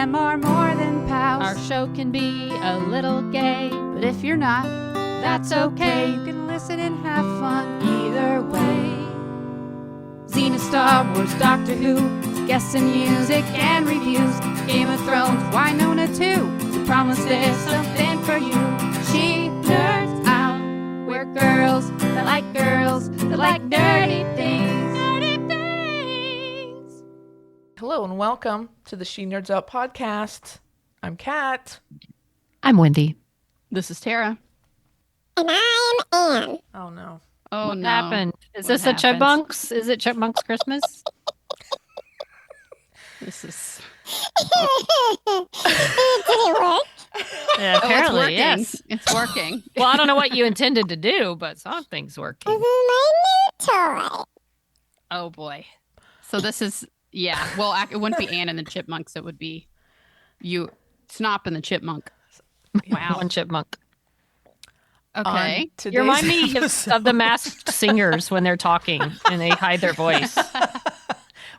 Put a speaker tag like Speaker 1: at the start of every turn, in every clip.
Speaker 1: them are more than pals.
Speaker 2: Our show can be a little gay,
Speaker 1: But if you're not,
Speaker 2: that's okay.
Speaker 1: you can listen and have fun either way. Xena, Star Wars, Doctor Who, guests and music and reviews. Game of Thrones, Winona too. We promise there's something for you. She nerds out. We're girls that like nerdy things. Nerdy things.
Speaker 3: Hello and welcome to the She Nerds Out podcast. I'm Kat.
Speaker 2: I'm Wendy.
Speaker 4: This is Tara.
Speaker 5: And I'm Anne.
Speaker 3: Oh no.
Speaker 4: Oh,
Speaker 2: What
Speaker 4: no.
Speaker 2: happened? Is
Speaker 4: What
Speaker 2: this
Speaker 4: happens?
Speaker 2: a Chipmunks? Is it Chipmunks Christmas?
Speaker 4: This is...
Speaker 5: Did it work?
Speaker 2: Yeah,
Speaker 4: it's
Speaker 2: apparently,
Speaker 4: working.
Speaker 2: yes.
Speaker 4: It's working.
Speaker 2: Well, I don't know what you intended to do, but something's working.
Speaker 5: This is my new toy.
Speaker 4: Oh, boy. So this is... Yeah. Well, it wouldn't be Anne and the Chipmunks. It would be you, Snop and the Chipmunk. Wow.
Speaker 2: One chipmunk.
Speaker 4: Okay.
Speaker 3: On today's
Speaker 2: You remind me
Speaker 3: episode-
Speaker 2: of the Masked Singers when they're talking and they hide their voice.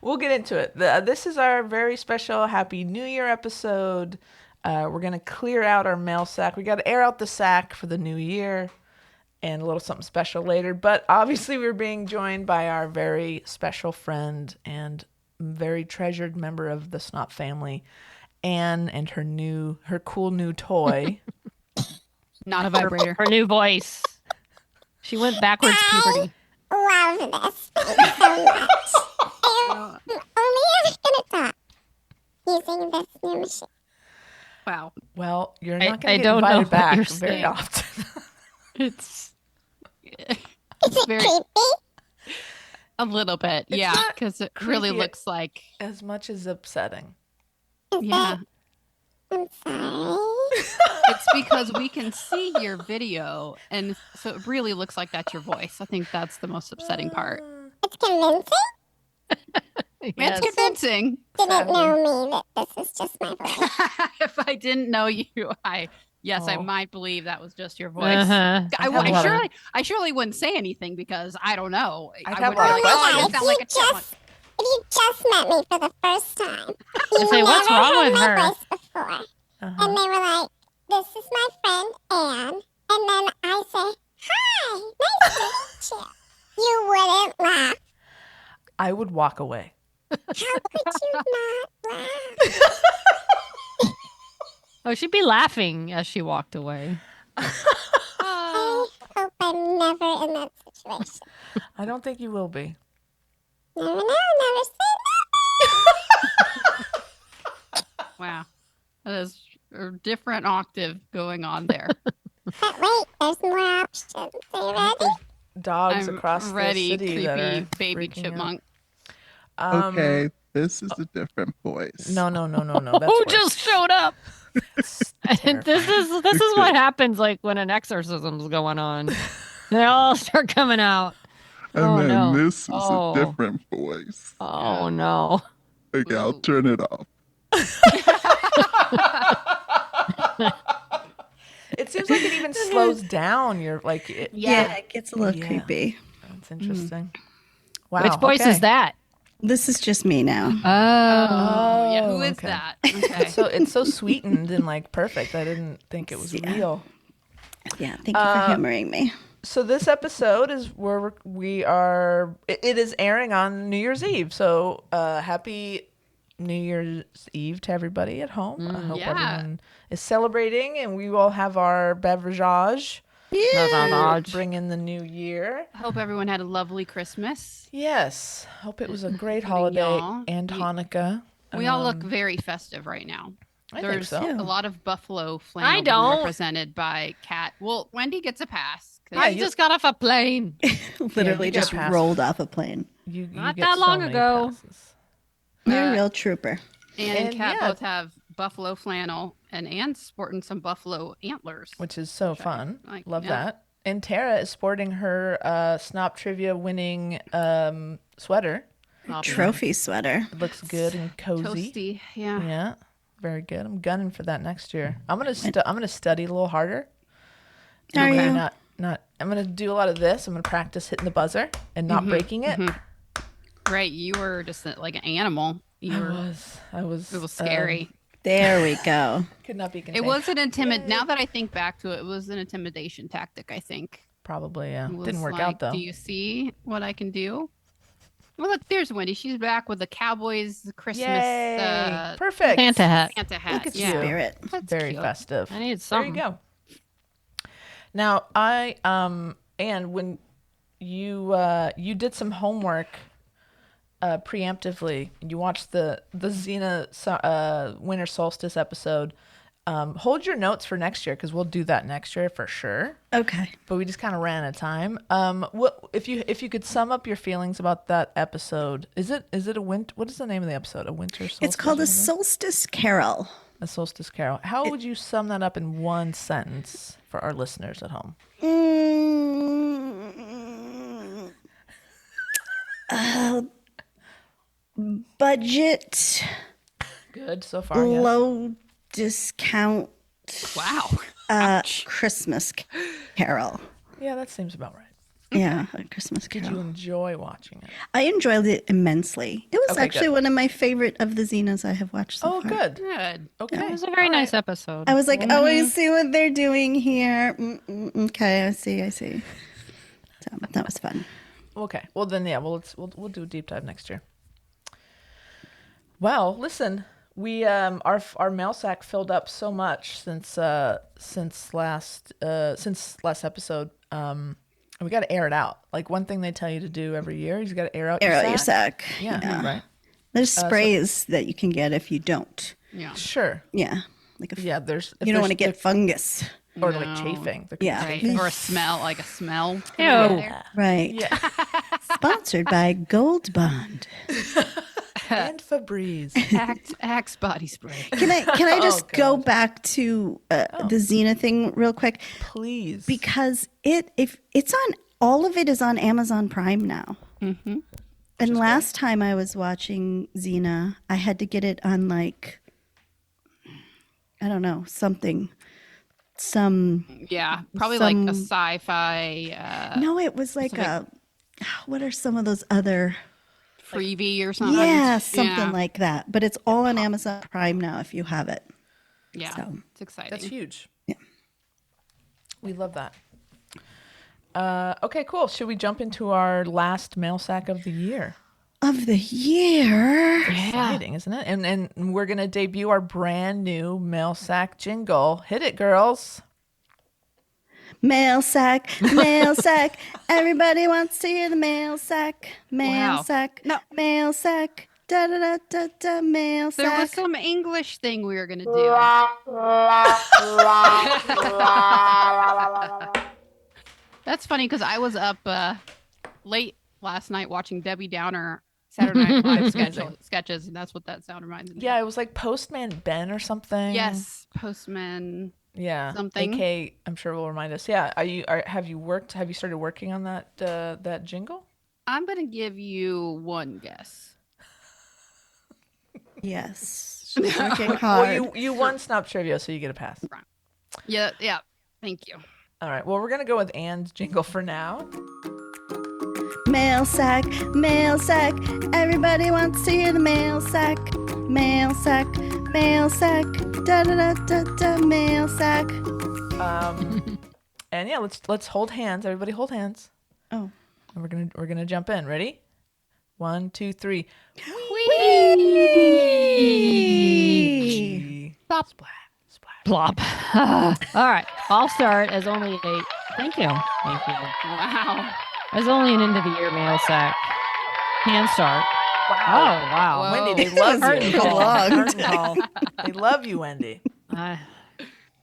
Speaker 3: We'll get into it. This is our very special Happy New Year episode. We're going to clear out our mail sack. We got to air out the sack for the new year and a little something special later. But obviously we're being joined by our very special friend and very treasured member of the SNOP family, Anne, and her cool new toy.
Speaker 4: Not a vibrator.
Speaker 2: Her new voice. She went backwards puberty.
Speaker 5: Love this so much. I'm only ever going to talk using this new machine.
Speaker 4: Wow.
Speaker 3: Well, you're
Speaker 2: I-
Speaker 3: not going
Speaker 2: I
Speaker 3: to get
Speaker 2: don't know
Speaker 3: invited
Speaker 2: what
Speaker 3: back
Speaker 2: you're
Speaker 3: very
Speaker 2: saying.
Speaker 3: often.
Speaker 4: It's
Speaker 5: Is it
Speaker 4: very...
Speaker 5: creepy?
Speaker 4: A little bit.
Speaker 3: It's
Speaker 4: Yeah.
Speaker 3: not
Speaker 4: Because it really
Speaker 3: creepy.
Speaker 4: looks like...
Speaker 3: As much as upsetting.
Speaker 5: Is
Speaker 4: Yeah.
Speaker 5: it? I'm sorry.
Speaker 4: It's because we can see your video, and so it really looks like that's your voice. I think that's the most upsetting part.
Speaker 5: It's convincing.
Speaker 2: Yes.
Speaker 4: It's convincing.
Speaker 5: Didn't know me that this is just my voice.
Speaker 4: If I didn't know you, I
Speaker 3: Oh.
Speaker 4: might believe that was just your voice.
Speaker 2: Uh-huh.
Speaker 3: I'd have a lot of-
Speaker 4: I surely wouldn't say anything because I don't know.
Speaker 3: I'd
Speaker 4: I
Speaker 3: have
Speaker 4: would
Speaker 3: a lot
Speaker 4: be
Speaker 3: of
Speaker 4: like, oh,
Speaker 3: questions.
Speaker 4: you sound like a chipmunk.
Speaker 5: If you just met me for the first time,
Speaker 2: I'd say, "What's
Speaker 5: never
Speaker 2: wrong
Speaker 5: heard
Speaker 2: with
Speaker 5: my
Speaker 2: her?"
Speaker 5: voice before.
Speaker 3: Uh-huh.
Speaker 5: And they were like, this is my friend Anne. And then I say, hi, nice to meet you. You wouldn't laugh.
Speaker 3: I would walk away.
Speaker 5: How could you not laugh?
Speaker 2: Oh, she'd be laughing as she walked away.
Speaker 5: I hope I'm never in that situation.
Speaker 3: I don't think you will be.
Speaker 5: Never know, never say
Speaker 4: Wow. That is a different octave going on there.
Speaker 5: never. But wait, there's more options. Are you ready?
Speaker 3: Dogs
Speaker 4: I'm
Speaker 3: across
Speaker 4: ready,
Speaker 3: the city that
Speaker 4: creepy
Speaker 3: are
Speaker 4: baby
Speaker 3: freaking out.
Speaker 4: chipmunk.
Speaker 6: Okay, this is a different voice.
Speaker 3: No. That's
Speaker 2: Who
Speaker 3: worse.
Speaker 2: just showed up?
Speaker 3: That's
Speaker 2: And this
Speaker 3: terrifying.
Speaker 2: is what happens like when an exorcism's going on. They all start coming out.
Speaker 6: And
Speaker 2: Oh,
Speaker 6: then
Speaker 2: no.
Speaker 6: this is
Speaker 2: Oh.
Speaker 6: a different voice.
Speaker 2: Oh no.
Speaker 6: Okay, I'll
Speaker 4: Ooh.
Speaker 6: turn it off.
Speaker 3: It seems like it even slows down. You're like,
Speaker 7: Yeah, it gets a little
Speaker 3: Yeah.
Speaker 7: creepy.
Speaker 3: That's interesting. Wow.
Speaker 2: Which voice
Speaker 3: okay.
Speaker 2: is that?
Speaker 7: This is just me now.
Speaker 4: Oh, yeah. Who is
Speaker 3: okay.
Speaker 4: that? Okay.
Speaker 3: It's so sweetened and like perfect. I didn't think it was
Speaker 7: Yeah.
Speaker 3: real.
Speaker 7: Yeah, thank you for humoring me.
Speaker 3: So this episode is where we are. It is airing on New Year's Eve. So happy New Year's Eve to everybody at home. I hope
Speaker 4: Yeah.
Speaker 3: everyone is celebrating, and we will have our beverageage. Bring in the new year.
Speaker 4: I hope everyone had a lovely Christmas.
Speaker 3: Yes. Hope it was a great
Speaker 4: Including
Speaker 3: holiday
Speaker 4: y'all.
Speaker 3: and Hanukkah.
Speaker 4: We all look very festive right now.
Speaker 3: I think
Speaker 4: There's
Speaker 3: so.
Speaker 4: a lot of buffalo flannel
Speaker 2: I
Speaker 4: being
Speaker 2: don't.
Speaker 4: represented by Kat. Well, Wendy gets a pass. 'cause
Speaker 2: I just got off a plane.
Speaker 7: Literally
Speaker 3: you get
Speaker 7: just
Speaker 3: a pass.
Speaker 7: rolled off a plane.
Speaker 3: You
Speaker 2: Not
Speaker 3: get
Speaker 2: that
Speaker 3: so
Speaker 2: long
Speaker 3: many
Speaker 2: ago.
Speaker 3: passes.
Speaker 7: You're a real trooper.
Speaker 4: Ann and
Speaker 3: And
Speaker 4: Kat
Speaker 3: yeah.
Speaker 4: both have buffalo flannel, and Ann's sporting some buffalo antlers.
Speaker 3: Which is so fun.
Speaker 4: like,
Speaker 3: Love
Speaker 4: yeah.
Speaker 3: that. And Tara is sporting her SNOP trivia winning sweater.
Speaker 7: Trophy sweater.
Speaker 3: It looks good and cozy.
Speaker 4: Toasty, yeah.
Speaker 3: Yeah, very good. I'm gunning for that next year. I'm gonna study a little harder.
Speaker 7: Are
Speaker 3: Maybe
Speaker 7: you?
Speaker 3: Not. I'm gonna do a lot of this. I'm gonna practice hitting the buzzer and not breaking it.
Speaker 4: Right, you were just like an animal. You were.
Speaker 3: I was.
Speaker 4: It was scary.
Speaker 7: There we go.
Speaker 3: Could not be
Speaker 4: It
Speaker 3: contained.
Speaker 4: was an now that I think back to it, it was an intimidation tactic, I think.
Speaker 3: Probably, yeah.
Speaker 4: It was
Speaker 3: Didn't work
Speaker 4: like,
Speaker 3: out, though.
Speaker 4: Do you see what I can do? Well, look, there's Wendy. She's back with the Cowboys Christmas
Speaker 3: Yay. Perfect.
Speaker 2: Santa hat.
Speaker 4: Santa hat.
Speaker 3: Look at
Speaker 4: yeah.
Speaker 3: you.
Speaker 7: Spirit.
Speaker 2: That's
Speaker 3: Very
Speaker 2: cute.
Speaker 3: festive.
Speaker 2: I need
Speaker 3: There
Speaker 2: something.
Speaker 3: you go. Now, Anne, when you did some homework preemptively, you watched the Xena Winter Solstice episode. Hold your notes for next year because we'll do that next year for sure.
Speaker 7: Okay.
Speaker 3: But we just kind of ran out of time. What if you could sum up your feelings about that episode? Is it a winter? What is the name of the episode? A winter solstice?
Speaker 7: It's called
Speaker 3: or
Speaker 7: a
Speaker 3: something?
Speaker 7: Solstice Carol.
Speaker 3: A solstice carol. How would you sum that up in one sentence for our listeners at home?
Speaker 7: Budget,
Speaker 3: Good so far. Yes.
Speaker 7: low discount,
Speaker 4: Wow.
Speaker 7: Christmas Carol.
Speaker 3: Yeah, that seems about right.
Speaker 7: Yeah, a Christmas
Speaker 3: Did you
Speaker 7: Carol.
Speaker 3: enjoy watching it?
Speaker 7: I enjoyed it immensely. It was
Speaker 3: Okay,
Speaker 7: actually
Speaker 3: good.
Speaker 7: one of my favorite of the Xenas I have watched so
Speaker 3: Oh,
Speaker 7: far.
Speaker 3: good.
Speaker 4: Good.
Speaker 3: Okay.
Speaker 2: It was a very nice episode.
Speaker 7: I was like, oh, I see what they're doing here. Okay, I see. So that was fun.
Speaker 3: Okay. Well, then, yeah. Well, we'll do a deep dive next year. Well, listen, we our mail sack filled up so much since last episode. We got to air it out. Like one thing they tell you to do every year is you got to air out
Speaker 7: Your sack.
Speaker 3: Yeah. Right.
Speaker 7: There's sprays that you can get if you don't.
Speaker 4: Yeah.
Speaker 3: Sure.
Speaker 7: Yeah. Like if
Speaker 3: Yeah. There's.
Speaker 7: you don't want to get fungus.
Speaker 3: or like
Speaker 4: No.
Speaker 3: chafing. There could
Speaker 7: Yeah.
Speaker 3: be
Speaker 4: Right.
Speaker 3: chafing.
Speaker 4: Or a smell, like a smell.
Speaker 2: Ew.
Speaker 4: There.
Speaker 7: Right.
Speaker 3: Yeah.
Speaker 7: Sponsored by Gold Bond.
Speaker 3: And Febreze.
Speaker 4: Axe body spray.
Speaker 7: Can I just go
Speaker 3: God.
Speaker 7: back to the Xena thing real quick?
Speaker 3: Please.
Speaker 7: Because if it's on, all of it is on Amazon Prime now.
Speaker 4: Mm-hmm.
Speaker 7: And last time I was watching Xena, I had to get it on like, I don't know, some.
Speaker 4: Yeah. Probably like a
Speaker 7: Some-
Speaker 4: sci-fi
Speaker 7: No, it was like what are some of those other?
Speaker 4: freebie or something.
Speaker 7: Yeah, something
Speaker 4: Yeah.
Speaker 7: like that. But it's all on Amazon Prime now if you have it.
Speaker 4: Yeah.
Speaker 7: So.
Speaker 4: It's exciting.
Speaker 3: That's huge.
Speaker 7: Yeah.
Speaker 3: We love that. Okay, cool. Should we jump into our last mail sack of the year?
Speaker 7: Of the year.
Speaker 3: Exciting, isn't it? And we're gonna debut our brand new mail sack jingle. Hit it, girls.
Speaker 7: Mail sack, mail sack. Everybody wants to hear the mail sack. Mail
Speaker 4: Wow.
Speaker 7: sack,
Speaker 4: No.
Speaker 7: mail sack. Da da da da da. Mail
Speaker 4: There was
Speaker 7: sack.
Speaker 4: some English thing we were gonna do. That's funny because I was up late last night watching Debbie Downer Saturday Night Live sketches, and that's what that sound reminds me.
Speaker 3: Yeah, it was like Postman Ben or something.
Speaker 4: Of. Yes, Postman.
Speaker 3: Yeah.
Speaker 4: Something.
Speaker 3: AK, I'm sure will remind us. Yeah. Have you started working on that jingle?
Speaker 4: I'm gonna give you one guess.
Speaker 7: Yes. She's working hard.
Speaker 3: Well, you won Snop Trivia, so you get a pass.
Speaker 4: Yeah. Thank you.
Speaker 3: All right. Well, we're gonna go with Anne's jingle for now.
Speaker 7: Mail sack, mail sack. Everybody wants to hear the mail sack. Mail sack, mail sack. Da da da da da. Mail sack.
Speaker 3: And yeah, let's hold hands. Everybody hold hands.
Speaker 7: Oh.
Speaker 3: And we're gonna jump in. Ready? 1, 2, 3.
Speaker 2: Stop.
Speaker 3: Splat. Splat.
Speaker 2: Plop. All right. I'll start as only a. Thank you.
Speaker 4: Wow.
Speaker 2: As only an end of the year mail sack. Can start. Oh, wow.
Speaker 4: Whoa.
Speaker 3: Wendy, they love
Speaker 2: Curtain
Speaker 3: you.
Speaker 2: call.
Speaker 3: Curtain call. They love you, Wendy.
Speaker 2: I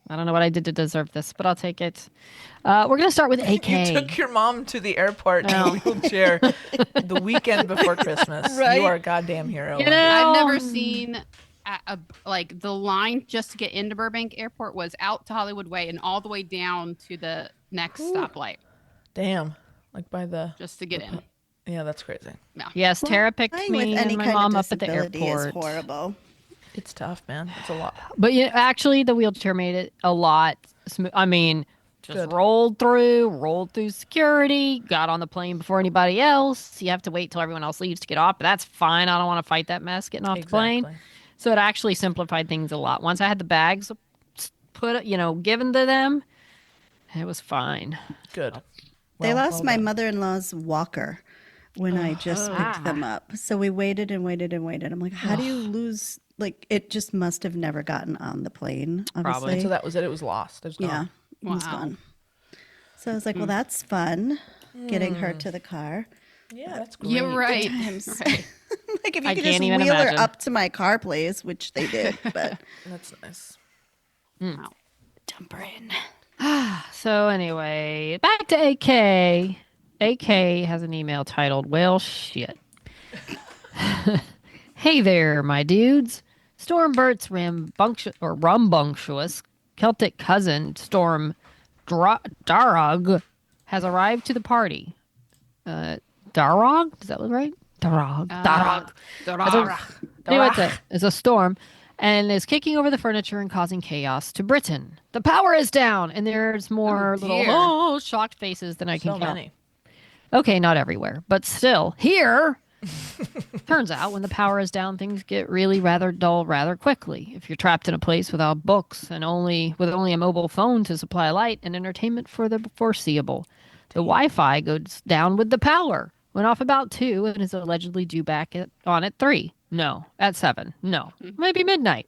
Speaker 2: don't know what I did to deserve this, but I'll take it. We're going to start with AK.
Speaker 3: You took your mom to the airport in
Speaker 2: No.
Speaker 3: a wheelchair the weekend before Christmas.
Speaker 7: Right.
Speaker 3: You are a goddamn hero.
Speaker 2: You
Speaker 3: Wendy.
Speaker 2: know-
Speaker 4: I've never seen like the line just to get into Burbank Airport was out to Hollywood Way and all the way down to the next stoplight
Speaker 3: Damn. Like by the.
Speaker 4: just to get in.
Speaker 3: Yeah, that's crazy.
Speaker 2: Yes, Tara picked
Speaker 7: Flying
Speaker 2: me
Speaker 7: with any
Speaker 2: and my
Speaker 7: kind
Speaker 2: mom
Speaker 7: of
Speaker 2: up at the
Speaker 7: disability is
Speaker 2: airport.
Speaker 7: horrible.
Speaker 3: It's tough, man. It's a lot.
Speaker 2: But yeah, actually, the wheelchair made it a lot smooth. I mean, just
Speaker 3: Good.
Speaker 2: rolled through security, got on the plane before anybody else. You have to wait till everyone else leaves to get off, but that's fine. I don't want to fight that mess getting off the plane. So it actually simplified things a lot. Once I had the bags given to them, it was fine.
Speaker 3: Good.
Speaker 7: They
Speaker 3: Well,
Speaker 7: lost
Speaker 3: well
Speaker 7: my
Speaker 3: done.
Speaker 7: mother-in-law's walker when I just picked them up. So we waited and waited and waited. I'm like, how do you lose? Like, it just must have never gotten on the plane, obviously.
Speaker 3: And so that was it. It was lost. It was gone.
Speaker 7: Yeah, it was
Speaker 4: Wow.
Speaker 7: gone. So I was like, well, that's fun, getting her to the car.
Speaker 3: Yeah, that's great.
Speaker 4: You're right.
Speaker 7: Times.
Speaker 4: Right.
Speaker 7: Like, if you
Speaker 2: I
Speaker 7: could just
Speaker 2: can't
Speaker 7: wheel
Speaker 2: even
Speaker 7: her
Speaker 2: imagine.
Speaker 7: up to my car, please, which they did, but
Speaker 3: That's nice.
Speaker 7: dump her in.
Speaker 2: So anyway, back to AK. AK has an email titled, well, shit. Hey there, my dudes. Stormbert's rumbunctious Celtic cousin, Storm Darog, has arrived to the party. Darog? Is that right? Darog. Anyway, it's a storm and is kicking over the furniture and causing chaos to Britain. The power is down, and there's more
Speaker 4: dear.
Speaker 2: little shocked faces than I can
Speaker 3: So
Speaker 2: count.
Speaker 3: many.
Speaker 2: Okay, not everywhere, but still here. Turns out when the power is down, things get really rather dull rather quickly. If you're trapped in a place without books and only a mobile phone to supply light and entertainment for the foreseeable, the Wi-Fi goes down with the power. Went off about 2 and is allegedly due back on at 3. No, at 7. No, maybe midnight.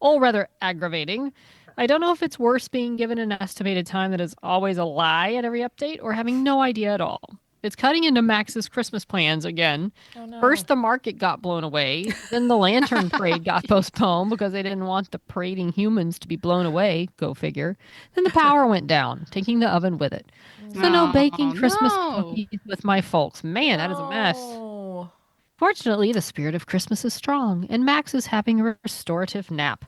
Speaker 2: All rather aggravating. I don't know if it's worse being given an estimated time that is always a lie at every update or having no idea at all. It's cutting into Max's Christmas plans again.
Speaker 3: Oh, no.
Speaker 2: First, the market got blown away. Then the lantern parade got postponed because they didn't want the parading humans to be blown away. Go figure. Then the power went down, taking the oven with it. So no baking Christmas cookies with my folks. Man, that is a mess.
Speaker 3: Oh.
Speaker 2: Fortunately, the spirit of Christmas is strong, and Max is having a restorative nap.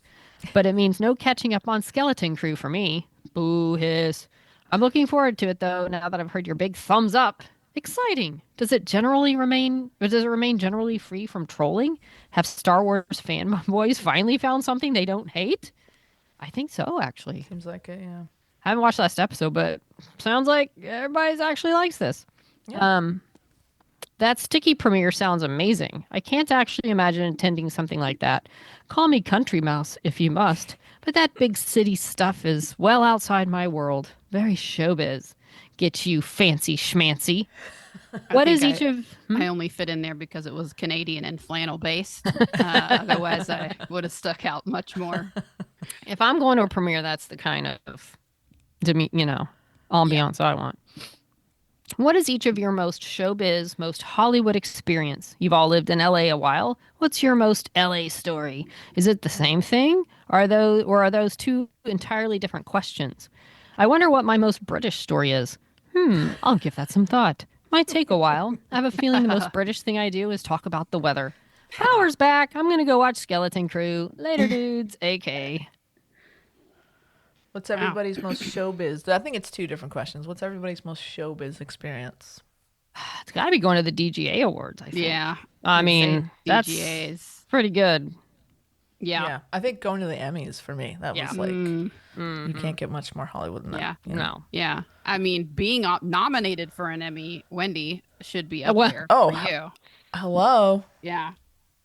Speaker 2: But it means no catching up on Skeleton Crew for me. Boo hiss. I'm looking forward to it, though, now that I've heard your big thumbs up. Exciting. Does it remain generally free from trolling? Have Star Wars fanboys finally found something they don't hate? I think so, actually.
Speaker 3: Seems like it, yeah.
Speaker 2: I haven't watched last episode, but sounds like everybody actually likes this.
Speaker 3: Yeah.
Speaker 2: That sticky premiere sounds amazing. I can't actually imagine attending something like that. Call me country mouse if you must, but that big city stuff is well outside my world. Very showbiz. Get you fancy schmancy. What is each of...
Speaker 4: I only fit in there because it was Canadian and flannel based. Otherwise, I would have stuck out much more.
Speaker 2: If I'm going to a premiere, that's the kind of, ambiance I want. What is each of your most showbiz, most Hollywood experience? You've all lived in LA a while. What's your most LA story? Is it the same thing? Are those two entirely different questions? I wonder what my most British story is. I'll give that some thought. Might take a while. I have a feeling the most British thing I do is talk about the weather. Power's back. I'm going to go watch Skeleton Crew. Later, dudes. AK.
Speaker 3: What's everybody's most showbiz? I think it's 2 different questions. What's everybody's most showbiz experience?
Speaker 2: It's got to be going to the DGA Awards, I think.
Speaker 4: Yeah.
Speaker 2: I mean, that's
Speaker 4: DGAs.
Speaker 2: pretty good.
Speaker 4: Yeah.
Speaker 3: I think going to the Emmys for me. That was like, you can't get much more Hollywood than that.
Speaker 4: Yeah.
Speaker 3: you know?
Speaker 2: No.
Speaker 4: Yeah. I mean, being nominated for an Emmy, Wendy, should be up
Speaker 2: What?
Speaker 4: there
Speaker 3: Oh,
Speaker 4: for you.
Speaker 3: Hello.
Speaker 4: Yeah.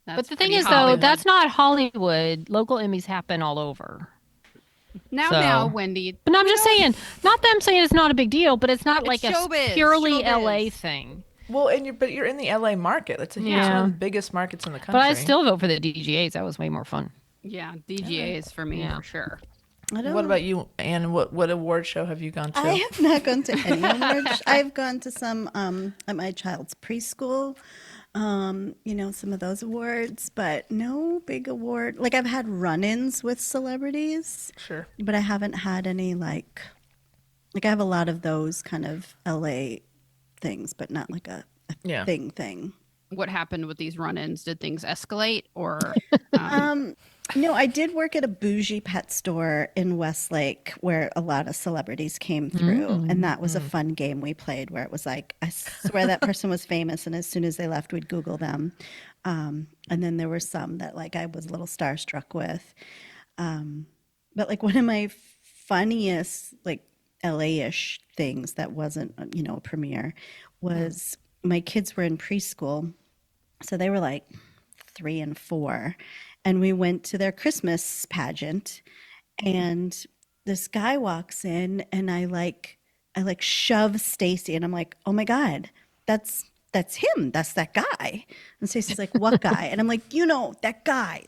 Speaker 2: But the thing is, though, that's not Hollywood. Local Emmys happen all over.
Speaker 4: Now, Wendy.
Speaker 2: But no, I'm just saying, not them saying it's not a big deal, but it's not like
Speaker 4: showbiz,
Speaker 2: a purely
Speaker 4: showbiz.
Speaker 2: LA thing.
Speaker 3: Well, but you're in the LA market. That's it's one of the biggest markets in the country.
Speaker 2: But I still vote for the DGAs. That was way more fun.
Speaker 4: Yeah, DGAs for me, for sure.
Speaker 3: What about you, Anne? What award show have you gone to?
Speaker 7: I have not gone to any awards. I've gone to some at my child's preschool, some of those awards, but no big award. Like, I've had run-ins with celebrities,
Speaker 3: Sure.
Speaker 7: but I haven't had any like I have a lot of those kind of LA things, but not like a thing.
Speaker 4: What happened with these run-ins? Did things escalate or?
Speaker 7: No, I did work at a bougie pet store in Westlake where a lot of celebrities came through. And that was a fun game we played where it was like, I swear that person was famous. And as soon as they left, we'd Google them. And then there were some that like I was a little starstruck with. But like one of my funniest like LA-ish things that wasn't, a premiere was my kids were in preschool. So they were like 3 and 4, and we went to their Christmas pageant, and this guy walks in, and I shove Stacy, and I'm like, oh my God, that's him. That's that guy. And Stacy's like, what guy? And I'm like, that guy.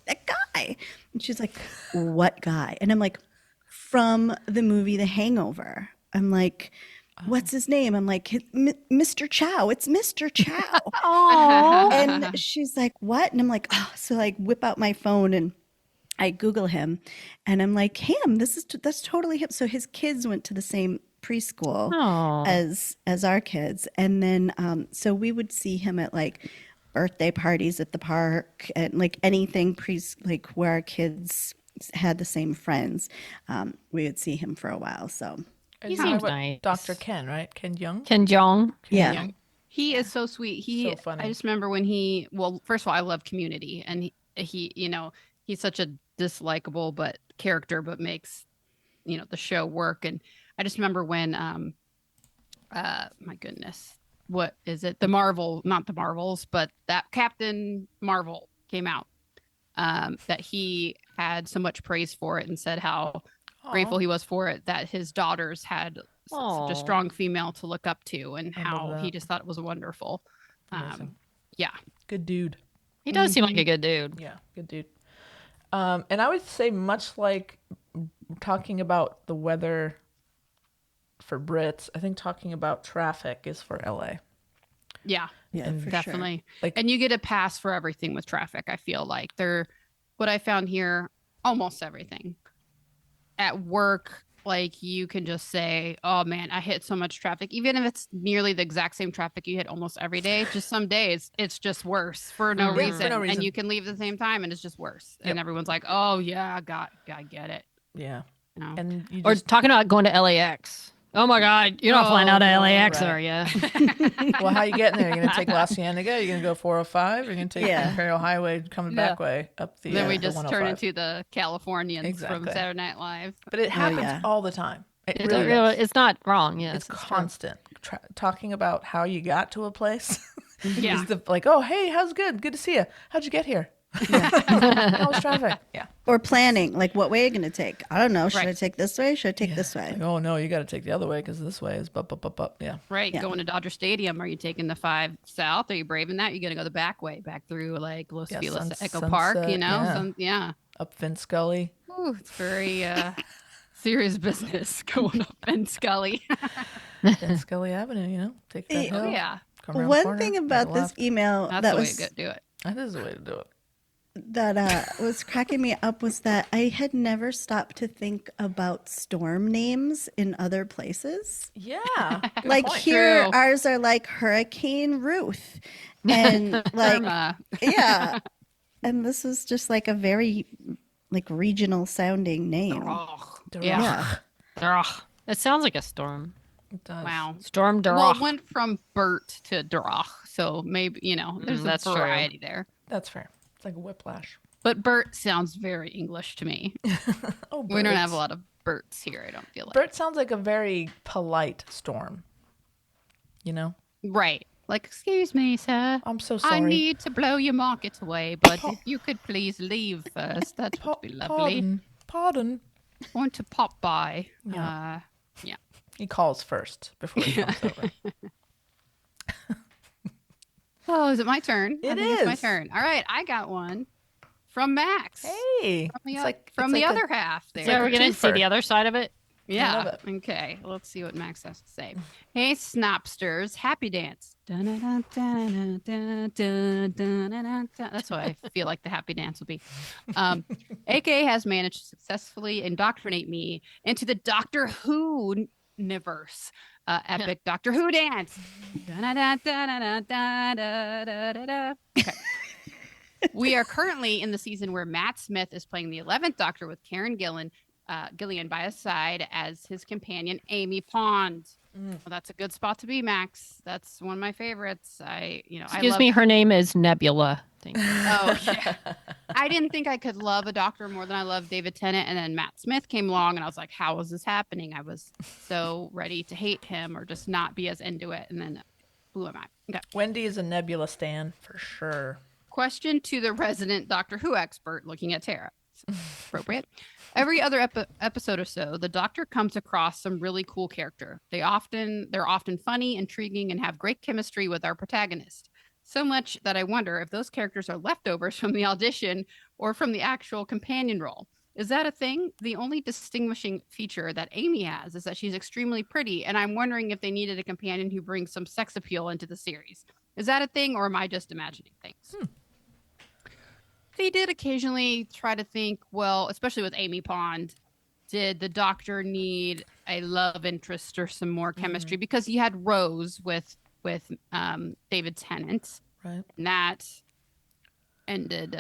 Speaker 7: And she's like, what guy? And I'm like, from the movie The Hangover. I'm like, what's his name? I'm like, Mr. Chow. It's Mr. Chow.
Speaker 2: Oh.
Speaker 7: And she's like, what? And I'm like, oh. So I whip out my phone and I Google him, and I'm like, him. That's totally him. So his kids went to the same preschool as our kids, and then so we would see him at like birthday parties at the park and like anything like where our kids had the same friends. We would see him for a while. So
Speaker 2: He seems nice.
Speaker 3: Dr. Ken, right? Ken Jeong?
Speaker 2: Ken Jeong.
Speaker 7: Yeah.
Speaker 4: He is so sweet.
Speaker 3: So funny.
Speaker 4: I just remember when first of all, I love Community, and he he's such a dislikable character, but makes the show work. And I just remember when my goodness, what is it? Not the Marvels, but that Captain Marvel came out. That he had so much praise for it and said how grateful he was for it, that his daughters had such a strong female to look up to, and how he just thought it was wonderful. Yeah.
Speaker 3: Good dude.
Speaker 2: He does seem like a good dude.
Speaker 3: Yeah, good dude. And I would say, much like talking about the weather for Brits, I think talking about traffic is for LA.
Speaker 4: Yeah,
Speaker 7: for
Speaker 4: definitely.
Speaker 3: Sure.
Speaker 4: And you get a pass for everything with traffic. I feel like what I found here, almost everything. At work, like you can just say, oh man, I hit so much traffic. Even if it's nearly the exact same traffic you hit almost every day, just some days it's just worse for no reason.
Speaker 3: For no reason.
Speaker 4: And you can leave at the same time and it's just worse.
Speaker 3: Yep.
Speaker 4: And everyone's like, oh yeah, I get it.
Speaker 3: Yeah.
Speaker 4: No.
Speaker 3: And you
Speaker 2: Or
Speaker 3: just,
Speaker 2: talking about going to LAX. Oh my God, you're not flying out of LAX,
Speaker 3: right.
Speaker 2: are you?
Speaker 3: well, how you getting there? You're going to take La Cienega? You're going to go 405? You're going to take
Speaker 7: Yeah.
Speaker 3: Imperial Highway coming back way up the
Speaker 4: Then we
Speaker 3: the
Speaker 4: just turn
Speaker 3: 105.
Speaker 4: into the Californians
Speaker 3: Exactly.
Speaker 4: from Saturday Night Live.
Speaker 3: But it happens
Speaker 7: yeah.
Speaker 3: all the time. It
Speaker 2: It's,
Speaker 3: really does.
Speaker 2: it's not wrong. Yes,
Speaker 3: It's constant. Talking about how you got to a place.
Speaker 4: Yeah.
Speaker 3: Is like, oh, hey, how's good? Good to see you. How'd you get here? How was traffic? Yeah.
Speaker 7: Or planning, like what way are you going to take? I don't know. Should
Speaker 4: Right.
Speaker 7: I take this way? Should I take this way?
Speaker 3: Like, oh, no, you got to take the other way because this way is up. Yeah.
Speaker 4: Right.
Speaker 7: Yeah.
Speaker 4: Going to Dodger Stadium. Are you taking the 5 south? Are you braving that? You're going to go the back way, back through like Los
Speaker 3: Yeah,
Speaker 4: Feliz to Echo
Speaker 3: Sunset,
Speaker 4: Park,
Speaker 3: yeah.
Speaker 4: Yeah.
Speaker 3: Up Vince Scully.
Speaker 4: Ooh, it's very serious business going up Ben Scully.
Speaker 3: Vince Scully Avenue, take that hill.
Speaker 4: Oh, yeah.
Speaker 3: Come around the
Speaker 7: One
Speaker 3: corner,
Speaker 7: thing
Speaker 3: take a
Speaker 7: about this
Speaker 3: left.
Speaker 7: email
Speaker 4: That's
Speaker 7: that
Speaker 4: the way
Speaker 7: was
Speaker 4: to do it.
Speaker 3: That is the way to do it.
Speaker 7: that was cracking me up was that I had never stopped to think about storm names in other places.
Speaker 3: Yeah.
Speaker 7: Like
Speaker 3: point.
Speaker 7: here,
Speaker 4: True.
Speaker 7: ours are like Hurricane Ruth, and like
Speaker 4: Irma.
Speaker 7: yeah, and this was just like a very like regional sounding name.
Speaker 4: Yeah.
Speaker 2: Ugh. It sounds like a storm.
Speaker 3: It does.
Speaker 4: Wow.
Speaker 2: Storm
Speaker 4: Well,
Speaker 2: Durach.
Speaker 4: it went from Bert to Droch, so maybe there's
Speaker 2: that's
Speaker 4: a
Speaker 2: true.
Speaker 4: variety there.
Speaker 3: That's fair. It's like a whiplash.
Speaker 4: But Bert sounds very English to me.
Speaker 3: Oh,
Speaker 4: We don't have
Speaker 3: birds.
Speaker 4: a lot of Berts here. I don't feel like.
Speaker 3: Bert sounds like a very polite storm.
Speaker 4: Right. Like, excuse me, sir.
Speaker 3: I'm so sorry.
Speaker 4: I need to blow your market away, but if you could please leave first, that would be lovely.
Speaker 3: Pardon.
Speaker 4: I want to pop by.
Speaker 3: Yeah.
Speaker 4: Yeah.
Speaker 3: He calls first before he comes over.
Speaker 4: Oh, is it my turn?
Speaker 3: It
Speaker 4: I think It's my
Speaker 3: is.
Speaker 4: turn. All right, I got one from Max.
Speaker 3: Hey.
Speaker 4: From the other half there.
Speaker 2: So we're going to see the other side of it?
Speaker 3: I
Speaker 4: Yeah.
Speaker 3: love it.
Speaker 4: Okay. Let's see what Max has to say. Hey, Snopsters, happy dance. That's what I feel like the happy dance will be. AK has managed to successfully indoctrinate me into the Doctor Who universe. Epic Doctor Who dance. Okay. We are currently in the season where Matt Smith is playing the 11th Doctor with Karen Gillan by his side as his companion, Amy Pond. Well, that's a good spot to be, Max. That's one of my favorites.
Speaker 2: Excuse me, her name is Nebula. Thank you.
Speaker 4: Oh, yeah. I didn't think I could love a doctor more than I love David Tennant. And then Matt Smith came along and I was like, how is this happening? I was so ready to hate him or just not be as into it. And then it blew my mind. Okay.
Speaker 3: Wendy is a Nebula stan for sure.
Speaker 4: Question to the resident Doctor Who expert looking at Tara. Appropriate. Every other episode or so, the Doctor comes across some really cool character. They're often funny, intriguing, and have great chemistry with our protagonist. So much that I wonder if those characters are leftovers from the audition or from the actual companion role. Is that a thing? The only distinguishing feature that Amy has is that she's extremely pretty, and I'm wondering if they needed a companion who brings some sex appeal into the series. Is that a thing, or am I just imagining things? They did occasionally try to think, well, especially with Amy Pond, did the Doctor need a love interest or some more chemistry? Because you had Rose with David Tennant,
Speaker 3: Right.
Speaker 4: and that ended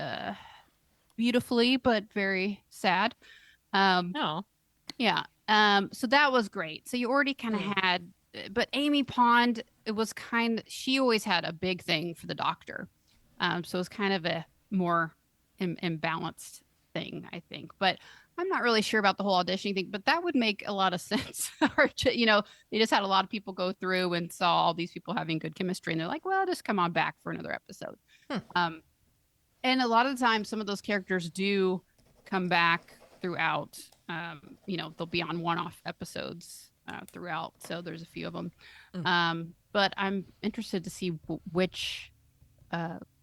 Speaker 4: beautifully, but very sad.
Speaker 2: No.
Speaker 4: Yeah. So that was great. So you already kind of had, but Amy Pond, she always had a big thing for the Doctor. So it was kind of a more imbalanced thing, I think. But I'm not really sure about the whole auditioning thing, but that would make a lot of sense. Or, they just had a lot of people go through and saw all these people having good chemistry, and they're like, well, just come on back for another episode. And a lot of the time, some of those characters do come back throughout. They'll be on one-off episodes throughout. So there's a few of them. But I'm interested to see which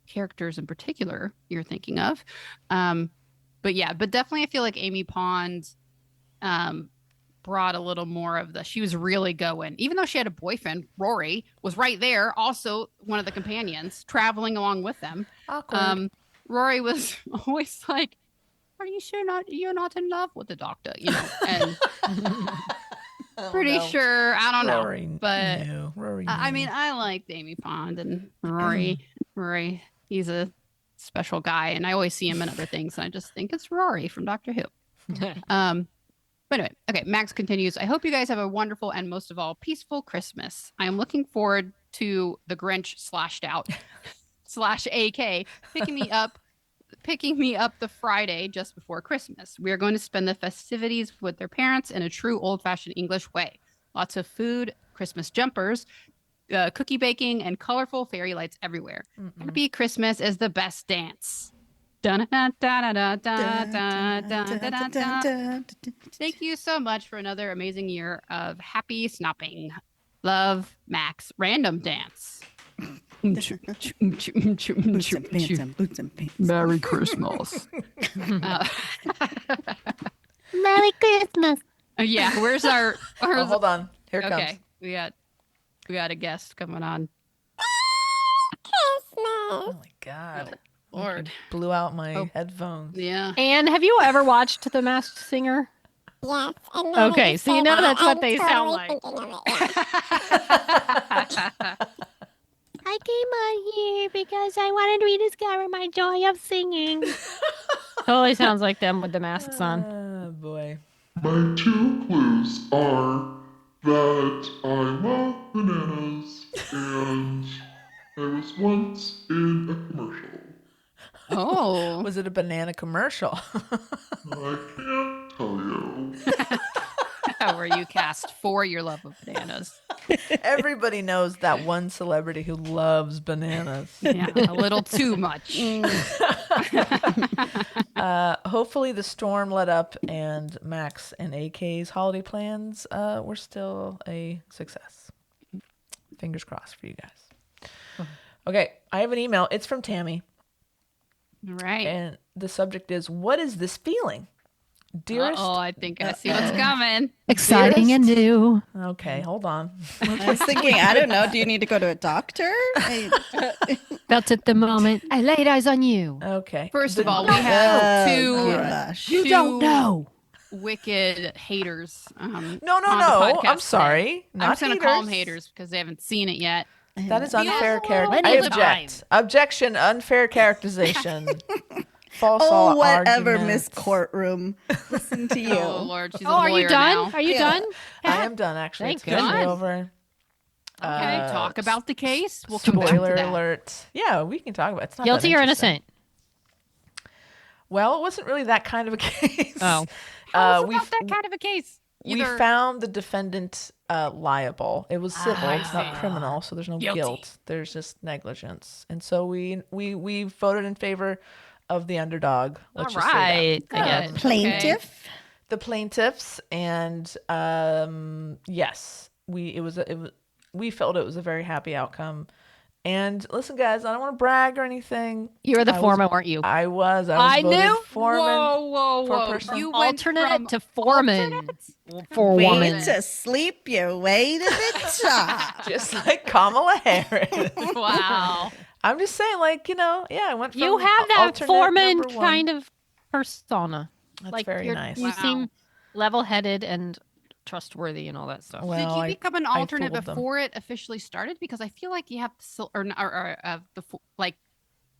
Speaker 4: characters in particular you're thinking of. But definitely I feel like Amy Pond brought a little more of she was really going, even though she had a boyfriend. Rory was right there, also one of the companions, traveling along with them.
Speaker 3: Awkward.
Speaker 4: Rory was always like, are you sure you're not in love with the Doctor? And pretty sure, I don't
Speaker 3: Rory
Speaker 4: know, but
Speaker 3: knew. Rory
Speaker 4: I
Speaker 3: knew.
Speaker 4: mean, I liked Amy Pond and Rory. He's a special guy, and I always see him in other things, and I just think it's Rory from Doctor Who. But anyway, okay, Max continues. I hope you guys have a wonderful and most of all peaceful Christmas. I am looking forward to the Grinch slashed out / AK picking me up the Friday just before Christmas. We are going to spend the festivities with their parents in a true old-fashioned English way. Lots of food, Christmas jumpers, cookie baking, and colorful fairy lights everywhere. Happy Christmas is the best dance. Thank you so much for another amazing year of happy snopping. Love, Max. Random dance.
Speaker 7: Boots and pants and boots and pants.
Speaker 2: Merry Christmas.
Speaker 5: Merry Christmas.
Speaker 4: Yeah, where's our...
Speaker 3: Oh, hold on. Here it comes.
Speaker 4: Okay, we got a guest coming on.
Speaker 5: Christmas.
Speaker 3: Oh my God.
Speaker 4: Lord.
Speaker 3: Blew out my headphones.
Speaker 4: Yeah.
Speaker 2: And have you ever watched The Masked Singer?
Speaker 5: Yes. And now
Speaker 2: Okay,
Speaker 5: you
Speaker 2: so you
Speaker 5: say
Speaker 2: know
Speaker 5: that,
Speaker 2: that's what
Speaker 5: I'm
Speaker 2: they sound
Speaker 5: totally
Speaker 2: like.
Speaker 5: thinking of it, yeah.
Speaker 8: I came on here because I wanted to rediscover my joy of singing.
Speaker 2: Totally sounds like them with the masks on.
Speaker 3: Oh boy.
Speaker 6: My two clues are that I love bananas and I was once in a commercial.
Speaker 4: Oh.
Speaker 3: Was it a banana commercial?
Speaker 6: I can't tell you.
Speaker 4: Where you cast for your love of bananas.
Speaker 3: Everybody knows that one celebrity who loves bananas.
Speaker 4: Yeah, a little too much.
Speaker 3: Hopefully the storm let up and Max and AK's holiday plans were still a success. Fingers crossed for you guys. Okay, I have an email. It's from Tammy.
Speaker 4: Right.
Speaker 3: And the subject is, what is this feeling? Dearest.
Speaker 4: Oh, I think I see what's coming.
Speaker 2: Exciting and new.
Speaker 3: Okay, hold on.
Speaker 7: I was thinking, I don't know. Do you need to go to a doctor?
Speaker 2: Felt at the moment I laid eyes on you.
Speaker 3: Okay.
Speaker 4: First of all, we have
Speaker 7: gosh.
Speaker 2: You don't know.
Speaker 4: wicked haters.
Speaker 3: No.
Speaker 4: on the podcast
Speaker 3: I'm
Speaker 4: today.
Speaker 3: sorry.
Speaker 4: I'm
Speaker 3: Not
Speaker 4: just going to call them haters because they haven't seen it yet.
Speaker 3: That is unfair character.
Speaker 2: Plenty
Speaker 3: I
Speaker 2: of
Speaker 3: object. Objection. Unfair characterization. False
Speaker 7: Oh, whatever,
Speaker 3: argument.
Speaker 7: Miss Courtroom. Listen to you.
Speaker 4: Oh, Lord. She's a
Speaker 2: Are
Speaker 4: lawyer
Speaker 2: you done?
Speaker 4: now.
Speaker 2: Are you
Speaker 7: Yeah.
Speaker 2: done?
Speaker 3: I am done, actually.
Speaker 2: Thank
Speaker 3: It's going to be
Speaker 2: God.
Speaker 3: over.
Speaker 4: Okay, talk about the case. We'll come back to
Speaker 3: Spoiler
Speaker 4: that.
Speaker 3: alert. Yeah, we can talk about it. It's not
Speaker 2: Guilty
Speaker 3: that
Speaker 2: or
Speaker 3: interesting.
Speaker 2: innocent?
Speaker 3: Well, it wasn't really that kind of a case.
Speaker 2: Oh.
Speaker 4: Tell us
Speaker 3: we
Speaker 4: about that kind of a case.
Speaker 3: we
Speaker 4: either
Speaker 3: found the defendant liable. It was civil. It's not
Speaker 4: see.
Speaker 3: criminal, so there's no
Speaker 4: Guilty.
Speaker 3: guilt. There's just negligence. And so we voted in favor of the underdog. Let's
Speaker 2: All
Speaker 3: just say
Speaker 2: right.
Speaker 3: that.
Speaker 2: I guess.
Speaker 7: Plaintiff.
Speaker 3: The plaintiffs, and yes, we felt it was a very happy outcome. And listen, guys, I don't want to brag or anything.
Speaker 2: You were the
Speaker 3: I was-
Speaker 2: foreman, weren't you?
Speaker 3: I was
Speaker 2: I
Speaker 3: voted
Speaker 2: knew.
Speaker 3: foreman.
Speaker 4: Whoa,
Speaker 3: for a
Speaker 4: whoa!
Speaker 3: person.
Speaker 4: You went
Speaker 2: Alternate
Speaker 4: from
Speaker 2: to foreman for a
Speaker 7: Way
Speaker 2: woman.
Speaker 7: to sleep your way to the top.
Speaker 3: Just like Kamala Harris.
Speaker 4: Wow.
Speaker 3: I'm just saying, like, I went from
Speaker 2: You have that
Speaker 3: alternate
Speaker 2: foreman
Speaker 3: number one.
Speaker 2: kind of persona.
Speaker 3: That's
Speaker 2: like
Speaker 3: very
Speaker 2: you're-
Speaker 3: nice.
Speaker 2: You
Speaker 4: Wow.
Speaker 2: seem level-headed and trustworthy and all that stuff.
Speaker 3: Well,
Speaker 4: Did you
Speaker 3: I-
Speaker 4: become an
Speaker 3: I
Speaker 4: alternate
Speaker 3: fooled them.
Speaker 4: before it officially started? Because I feel like you have to, like,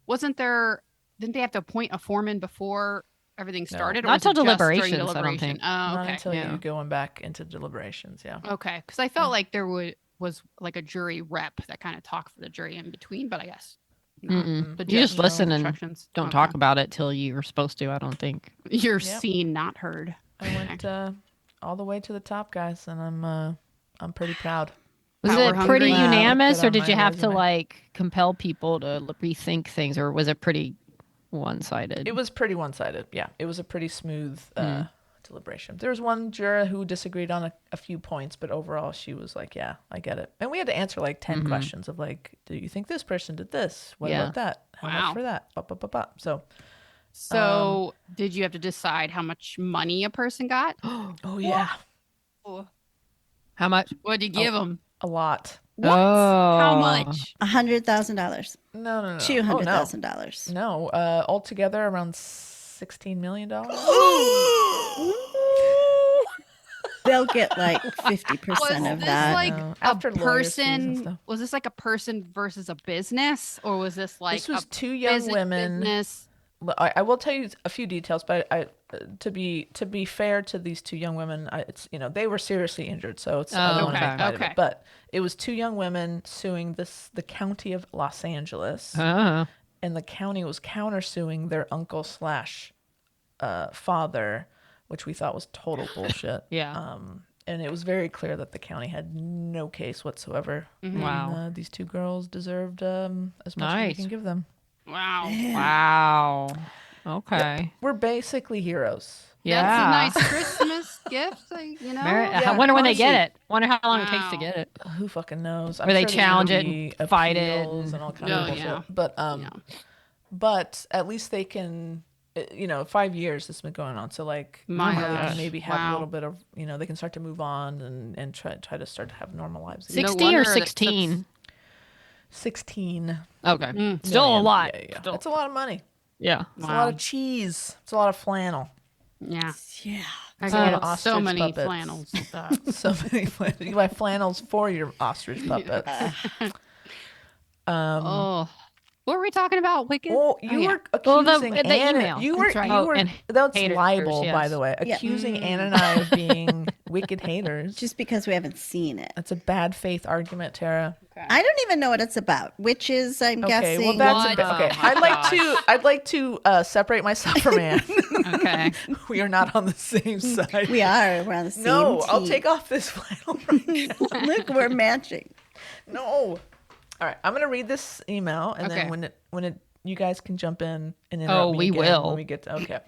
Speaker 4: wasn't there? Didn't they have to appoint a foreman before everything
Speaker 3: No.
Speaker 4: started?
Speaker 2: Not
Speaker 4: was it
Speaker 2: till
Speaker 4: just during
Speaker 2: deliberations, I don't
Speaker 4: deliberation?
Speaker 2: think.
Speaker 4: Oh,
Speaker 3: Not
Speaker 4: okay.
Speaker 3: until
Speaker 2: yeah.
Speaker 3: you're going back into deliberations. Yeah.
Speaker 4: Okay, because I felt like there was like a jury rep that kind of talked for the jury in between, but I guess not.
Speaker 2: Mm-mm.
Speaker 4: The
Speaker 2: You just
Speaker 4: judge
Speaker 2: listen and
Speaker 4: instructions.
Speaker 2: don't
Speaker 4: Okay.
Speaker 2: talk about it till you're supposed to, I don't think.
Speaker 4: You're
Speaker 3: Yep.
Speaker 4: seen, not heard.
Speaker 3: I went all the way to the top, guys, and I'm pretty proud.
Speaker 2: Was
Speaker 4: Power
Speaker 2: it pretty
Speaker 4: hungry.
Speaker 2: unanimous,
Speaker 3: Put that
Speaker 2: or
Speaker 3: on
Speaker 2: did you
Speaker 3: my
Speaker 2: have to
Speaker 3: resume.
Speaker 2: like compel people to rethink things, or was it pretty one-sided?
Speaker 3: It was pretty one-sided. Yeah, it was a pretty smooth
Speaker 2: Hmm.
Speaker 3: deliberation. There was one juror who disagreed on a few points, but overall she was like, "Yeah, I get it." And we had to answer like 10 questions of like, "Do you think this person did this? What
Speaker 2: Yeah.
Speaker 3: about that? How
Speaker 4: Wow.
Speaker 3: much for that?" Ba, ba, ba, ba. So,
Speaker 4: So, did you have to decide how much money a person got?
Speaker 3: oh yeah,
Speaker 2: How much?
Speaker 4: What did you give them?
Speaker 3: a lot.
Speaker 4: What?
Speaker 2: Oh.
Speaker 4: How much?
Speaker 7: $100,000.
Speaker 3: No.
Speaker 7: $200,000.
Speaker 3: No, altogether around $16 million.
Speaker 7: They'll get like 50%
Speaker 4: Was
Speaker 7: of
Speaker 4: this
Speaker 7: that.
Speaker 4: like
Speaker 3: No,
Speaker 4: a
Speaker 3: after lawyers' fees and
Speaker 4: person?
Speaker 3: stuff.
Speaker 4: Was this like a person versus a business, or was this like
Speaker 3: This was
Speaker 4: a
Speaker 3: two young women.
Speaker 4: business?
Speaker 3: I will tell you a few details, but to be fair to these two young women, it's they were seriously injured, so it's I don't want to
Speaker 4: okay,
Speaker 3: make light of
Speaker 4: okay.
Speaker 3: it. But it was two young women suing the county of Los Angeles,
Speaker 2: Oh.
Speaker 3: and the county was countersuing their uncle / father, which we thought was total bullshit.
Speaker 2: Yeah.
Speaker 3: And it was very clear that the county had no case whatsoever.
Speaker 4: Mm-hmm.
Speaker 2: Wow.
Speaker 3: And, these two girls deserved as much as we
Speaker 2: Nice.
Speaker 3: can give them.
Speaker 4: Wow.
Speaker 2: Wow. Okay.
Speaker 3: We're basically heroes.
Speaker 2: Yeah.
Speaker 4: That's a nice Christmas gift, you know.
Speaker 2: I wonder when they get
Speaker 3: honestly.
Speaker 2: it. Wonder how long it takes to
Speaker 4: Wow.
Speaker 2: get it.
Speaker 3: Who fucking knows?
Speaker 2: Where they
Speaker 3: there's
Speaker 2: challenge
Speaker 3: gonna
Speaker 2: it and
Speaker 3: be
Speaker 2: fight it
Speaker 3: appeals
Speaker 2: and-
Speaker 3: and all kinds
Speaker 4: Oh,
Speaker 3: of bullshit.
Speaker 4: yeah.
Speaker 3: But
Speaker 4: Yeah.
Speaker 3: but at least they can. 5 years this has been going on, so like
Speaker 4: My
Speaker 3: now they
Speaker 4: gosh.
Speaker 3: can maybe have a
Speaker 4: Wow.
Speaker 3: little bit of they can start to move on and try to start to have normal lives.
Speaker 4: No
Speaker 2: 60
Speaker 4: wonder
Speaker 2: or
Speaker 4: that
Speaker 2: 16?
Speaker 3: 16.
Speaker 2: Okay.
Speaker 4: Mm.
Speaker 2: Still a
Speaker 3: million.
Speaker 2: lot.
Speaker 3: Yeah.
Speaker 2: Still-
Speaker 3: It's a lot of money.
Speaker 2: Yeah.
Speaker 3: It's a lot of cheese. It's a lot of flannel.
Speaker 4: Yeah.
Speaker 7: Yeah.
Speaker 4: I
Speaker 3: a lot
Speaker 4: got
Speaker 3: of
Speaker 4: so
Speaker 3: ostrich
Speaker 4: many
Speaker 3: puppets.
Speaker 4: flannels.
Speaker 3: So many flannels. You buy flannels for your ostrich puppets.
Speaker 4: Oh, what were we talking about? Wicked.
Speaker 3: Oh, you
Speaker 4: yeah.
Speaker 3: were
Speaker 2: Well,
Speaker 3: accusing
Speaker 2: the
Speaker 3: Anna.
Speaker 2: email.
Speaker 3: You were,
Speaker 2: That's right.
Speaker 3: you
Speaker 2: Oh,
Speaker 3: were.
Speaker 2: and
Speaker 3: That's
Speaker 2: haters,
Speaker 3: libel, by
Speaker 2: yes.
Speaker 3: the way.
Speaker 7: Yeah.
Speaker 3: Accusing Anna and I of being wicked haters.
Speaker 7: Just because we haven't seen it.
Speaker 3: That's a bad faith argument, Tara.
Speaker 7: I don't even know what it's about. Witches, I'm
Speaker 3: Okay,
Speaker 7: guessing.
Speaker 3: well that's a
Speaker 4: What?
Speaker 3: bit, okay.
Speaker 4: Oh my
Speaker 3: I'd like to separate myself from Anne.
Speaker 4: Okay.
Speaker 3: We are not on the same side.
Speaker 7: We are. We're on the same
Speaker 3: No, I'll
Speaker 7: team.
Speaker 3: take off this flannel right now.
Speaker 7: Look, we're matching.
Speaker 3: No. All right, I'm gonna read this email, and
Speaker 4: Okay.
Speaker 3: then when it you guys can jump in and interrupt
Speaker 2: Oh,
Speaker 3: me
Speaker 2: we
Speaker 3: again
Speaker 2: will.
Speaker 3: when we get to okay.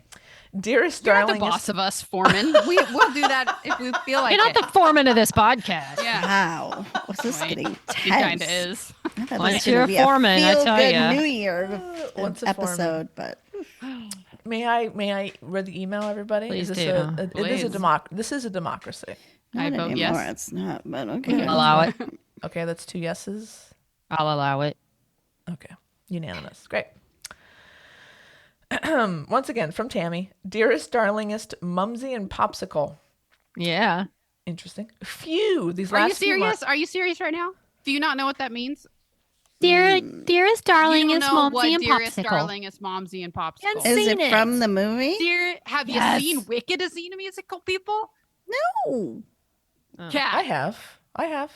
Speaker 3: Dearest
Speaker 4: You're not the
Speaker 3: darling,
Speaker 4: boss of us, Foreman. We'll do that if we feel like
Speaker 2: You're not
Speaker 4: it.
Speaker 2: the foreman of this podcast.
Speaker 4: Yeah.
Speaker 7: Wow. Was this
Speaker 4: Wait.
Speaker 7: getting
Speaker 4: He kind
Speaker 7: tense?
Speaker 4: of is.
Speaker 7: I thought
Speaker 2: Once
Speaker 7: it was
Speaker 2: you're
Speaker 7: going
Speaker 2: a
Speaker 7: to be
Speaker 2: foreman, I
Speaker 7: a
Speaker 2: tell
Speaker 7: feel-good
Speaker 2: ya.
Speaker 7: New Year
Speaker 3: Once a foreman.
Speaker 7: episode, but
Speaker 3: may I read the email, everybody?
Speaker 2: Please
Speaker 3: is this
Speaker 2: do.
Speaker 3: This is a democracy.
Speaker 4: I
Speaker 7: not
Speaker 4: vote
Speaker 7: anymore.
Speaker 4: yes.
Speaker 7: It's not, but okay.
Speaker 2: Allow it.
Speaker 3: Okay, that's 2 yeses.
Speaker 2: I'll allow it.
Speaker 3: Okay, unanimous. Great. Once again, from Tammy. Dearest, darlingest, Mumsy and Popsicle.
Speaker 2: Yeah.
Speaker 3: Interesting. Phew, these
Speaker 4: Are
Speaker 3: last
Speaker 4: you
Speaker 3: few
Speaker 4: serious? Are you serious right now? Do you not know what that means?
Speaker 8: Dearest darling
Speaker 4: you
Speaker 8: is
Speaker 4: don't know what
Speaker 8: Momsy and
Speaker 4: dearest
Speaker 8: Popsicle.
Speaker 4: darling is Momsy and Popsicle.
Speaker 8: Yes.
Speaker 7: Is
Speaker 8: Seen
Speaker 7: it
Speaker 8: it.
Speaker 7: from the movie?
Speaker 4: Have
Speaker 2: Yes.
Speaker 4: you seen Wicked? Has seen a musical, people?
Speaker 7: No.
Speaker 4: Cat.
Speaker 3: I have.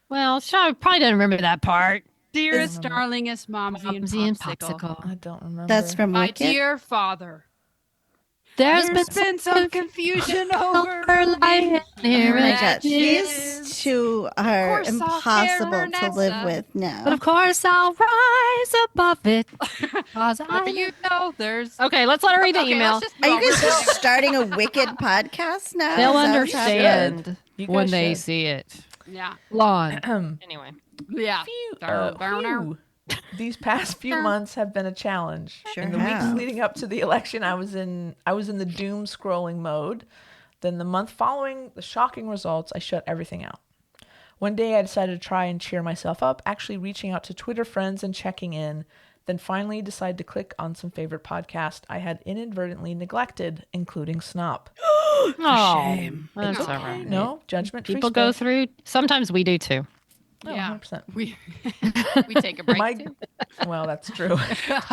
Speaker 2: Well, Sean probably doesn't remember that part.
Speaker 4: Dearest darling is Momsy and
Speaker 2: Momsy and
Speaker 4: Popsicle.
Speaker 3: I don't remember.
Speaker 7: That's from
Speaker 4: My
Speaker 7: Wicked?
Speaker 4: dear father.
Speaker 2: There's
Speaker 4: been some confusion over
Speaker 2: life here.
Speaker 7: Oh my
Speaker 2: and
Speaker 7: God,
Speaker 2: there
Speaker 7: these two are
Speaker 4: course I'll
Speaker 7: impossible
Speaker 4: care,
Speaker 7: to live
Speaker 4: Nessa.
Speaker 7: with now.
Speaker 2: But of course, I'll rise above it. 'Cause
Speaker 4: there's.
Speaker 2: Okay, let's let her read the
Speaker 4: Okay,
Speaker 2: email.
Speaker 4: let's just.
Speaker 7: Are you
Speaker 4: no,
Speaker 7: guys
Speaker 4: we're-
Speaker 7: just starting a wicked podcast now?
Speaker 2: They'll
Speaker 7: Is that what's happening?
Speaker 2: understand
Speaker 3: You
Speaker 2: when
Speaker 3: guys
Speaker 2: they
Speaker 3: should.
Speaker 2: see it.
Speaker 4: Yeah.
Speaker 2: Lawn. Anyway.
Speaker 4: Yeah.
Speaker 3: Phew. These past few months have been a challenge.
Speaker 7: Sure
Speaker 3: In the weeks
Speaker 7: have.
Speaker 3: leading up to the election, I was in the doom scrolling mode. Then the month following the shocking results, I shut everything out. One day I decided to try and cheer myself up, actually reaching out to Twitter friends and checking in. Then finally decided to click on some favorite podcast I had inadvertently neglected, including SNOP.
Speaker 2: Oh,
Speaker 7: shame.
Speaker 2: that's
Speaker 3: It's
Speaker 2: all
Speaker 3: okay.
Speaker 2: right.
Speaker 3: No judgment.
Speaker 2: People go
Speaker 3: space.
Speaker 2: through. Sometimes we do too.
Speaker 3: No,
Speaker 4: Yeah.
Speaker 3: 100%.
Speaker 4: We take a break
Speaker 3: My,
Speaker 4: too.
Speaker 3: well, that's true.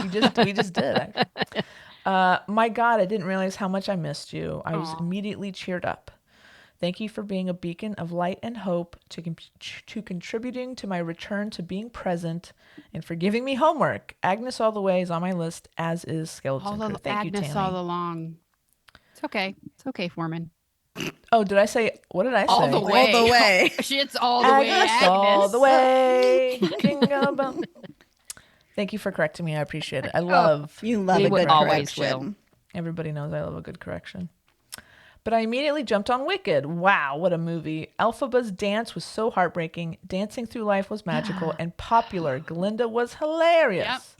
Speaker 3: we just did. Actually. My God, I didn't realize how much I missed you. I was immediately cheered up. Thank you for being a beacon of light and hope, to contributing to my return to being present, and for giving me homework. Agnes all the way is on my list, as is Skeleton
Speaker 4: All
Speaker 3: Crew.
Speaker 4: the
Speaker 3: Thank you,
Speaker 4: Agnes
Speaker 3: Tammy.
Speaker 4: all along. It's okay. It's okay, Foreman.
Speaker 3: Oh, did I say? What did I say?
Speaker 4: All the way.
Speaker 7: All the way.
Speaker 4: Shit's all the way,
Speaker 3: Agnes
Speaker 4: Agnes.
Speaker 3: all the way. Jingle bell. Thank you for correcting me. I appreciate it. I love.
Speaker 7: You love
Speaker 2: We
Speaker 7: a
Speaker 2: would
Speaker 7: good
Speaker 2: always
Speaker 7: correction.
Speaker 3: Everybody knows I love a good correction. But I immediately jumped on Wicked. Wow, what a movie. Elphaba's dance was so heartbreaking. Dancing Through Life was magical and popular. Glinda was hilarious.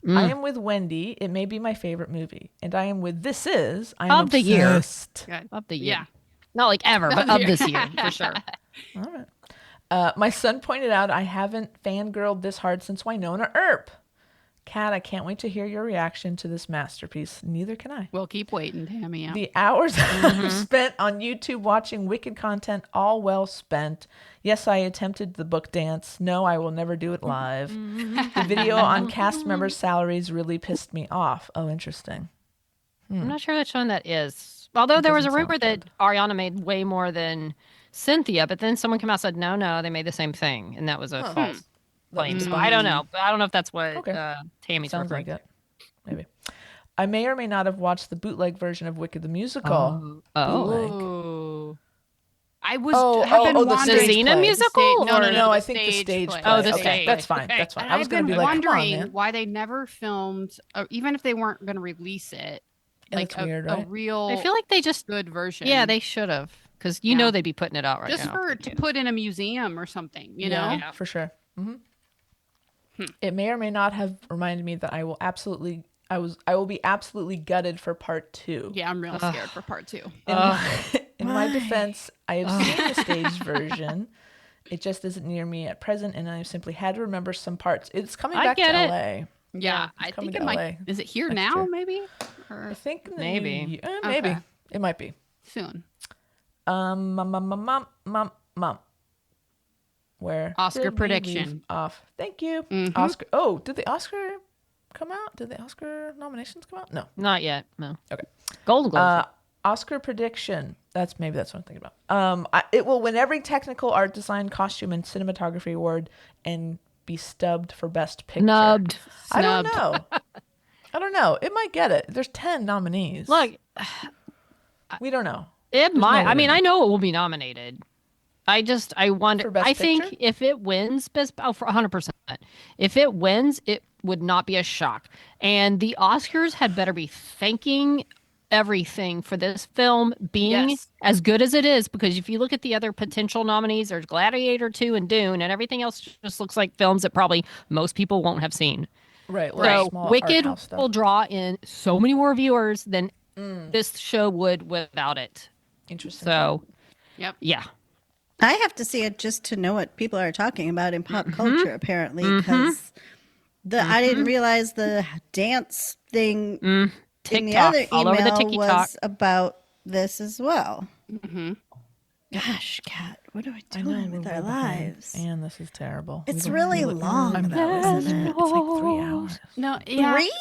Speaker 3: I am with Wendy. It may be my favorite movie. And I am with This Is. I am
Speaker 2: Of the year.
Speaker 3: obsessed.
Speaker 4: Good.
Speaker 2: Of the year.
Speaker 4: Yeah.
Speaker 2: Not like ever, but of this year, for sure.
Speaker 3: All right. My son pointed out I haven't fangirled this hard since Winona Earp. Kat, I can't wait to hear your reaction to this masterpiece. Neither can I.
Speaker 4: We'll keep waiting, Tammy. Yeah.
Speaker 3: The hours I've spent on YouTube watching Wicked content, all well spent. Yes, I attempted the book dance. No, I will never do it live. The video on cast members' salaries really pissed me off. Oh, interesting.
Speaker 2: I'm not sure which one that is. Although there was a
Speaker 3: doesn't
Speaker 2: rumor
Speaker 3: sound
Speaker 2: that Ariana made way more than Cynthia, but then someone came out and said, no, they made the same thing. And that was a false claim. So I don't know. But I don't know if that's what
Speaker 3: Okay.
Speaker 2: Tammy's
Speaker 3: Sounds
Speaker 2: referring
Speaker 3: like it. Maybe. I may or may not have watched the bootleg version of Wicked the Musical. Bootleg.
Speaker 4: Oh. I was
Speaker 3: Oh,
Speaker 4: been
Speaker 3: the
Speaker 4: wondering.
Speaker 3: stage
Speaker 2: Xena
Speaker 3: play.
Speaker 2: musical?
Speaker 4: No,
Speaker 3: No, I
Speaker 4: the
Speaker 3: think the stage
Speaker 4: play.
Speaker 3: play.
Speaker 2: Oh, the
Speaker 3: Okay,
Speaker 2: stage.
Speaker 3: that's fine.
Speaker 2: Okay.
Speaker 3: That's fine.
Speaker 4: And
Speaker 3: I was
Speaker 4: I've
Speaker 3: going to
Speaker 4: been
Speaker 3: be like, come on,
Speaker 4: wondering
Speaker 3: man.
Speaker 4: why they never filmed, or even if they weren't going to release it,
Speaker 3: Yeah,
Speaker 4: like
Speaker 3: that's weird, right?
Speaker 4: a real
Speaker 2: I feel like they just,
Speaker 4: good version.
Speaker 2: yeah, they should have. Because you
Speaker 4: Yeah.
Speaker 2: know they'd be putting it out right
Speaker 4: just
Speaker 2: now.
Speaker 4: for to put in a museum or something, you know?
Speaker 3: Yeah, for sure. It may or may not have reminded me that I will be absolutely gutted for part 2.
Speaker 4: Yeah, I'm real scared for part 2.
Speaker 3: In my defense, I have seen the staged version. It just isn't near me at present, and I simply had to remember some parts. It's coming
Speaker 2: I
Speaker 3: back to
Speaker 2: get it.
Speaker 3: LA.
Speaker 4: Yeah, I
Speaker 3: coming
Speaker 4: think
Speaker 3: to
Speaker 4: it
Speaker 3: LA
Speaker 4: might. Is it here
Speaker 3: next
Speaker 4: now?
Speaker 3: year.
Speaker 4: Maybe, or
Speaker 3: I think in the
Speaker 2: Maybe.
Speaker 3: new year- maybe
Speaker 4: Okay.
Speaker 3: it might be.
Speaker 4: soon.
Speaker 3: Mom. Where
Speaker 4: Oscar
Speaker 3: did we
Speaker 4: prediction.
Speaker 3: leave off? Thank you.
Speaker 4: Mhm.
Speaker 3: Oscar. Oh, did the Oscar come out? Did the Oscar nominations come out? No.
Speaker 2: Not yet. No.
Speaker 3: Okay.
Speaker 2: Golden Globes.
Speaker 3: Oscar prediction. That's what I'm thinking about. It will win every technical art design, costume, and cinematography award and be stubbed for best picture.
Speaker 2: Snubbed.
Speaker 3: I don't know. It might get it. There's 10 nominees.
Speaker 2: Look,
Speaker 3: we don't know.
Speaker 2: it might.
Speaker 3: no
Speaker 2: I mean,
Speaker 3: way.
Speaker 2: I know it will be nominated. I wonder.
Speaker 3: For Best
Speaker 2: I think
Speaker 3: Picture?
Speaker 2: if it wins for 100%, if it wins, it would not be a shock. And the Oscars had better be thanking everything for this film being
Speaker 4: Yes.
Speaker 2: as good as it is, because if you look at the other potential nominees, there's Gladiator 2 and Dune, and everything else just looks like films that probably most people won't have seen.
Speaker 3: Right.
Speaker 2: So
Speaker 3: Small
Speaker 2: Wicked
Speaker 3: art house stuff.
Speaker 2: will draw in so many more viewers than this show would without it.
Speaker 3: Interesting.
Speaker 2: So,
Speaker 4: Yep.
Speaker 2: yeah.
Speaker 7: I have to see it just to know what people are talking about in pop culture, apparently, because I didn't realize the dance thing in the
Speaker 2: TikTok,
Speaker 7: other
Speaker 2: all over the
Speaker 7: email
Speaker 2: TikTok.
Speaker 7: was about this as well.
Speaker 4: Mm-hmm.
Speaker 7: Gosh, Kat, what are we
Speaker 3: I know
Speaker 7: doing
Speaker 3: we're
Speaker 7: with our
Speaker 3: way behind.
Speaker 7: lives?
Speaker 3: And this is terrible.
Speaker 7: It's really long,
Speaker 3: I'm
Speaker 7: though, isn't it?
Speaker 3: It's like 3 hours.
Speaker 4: No, yeah.
Speaker 7: 3?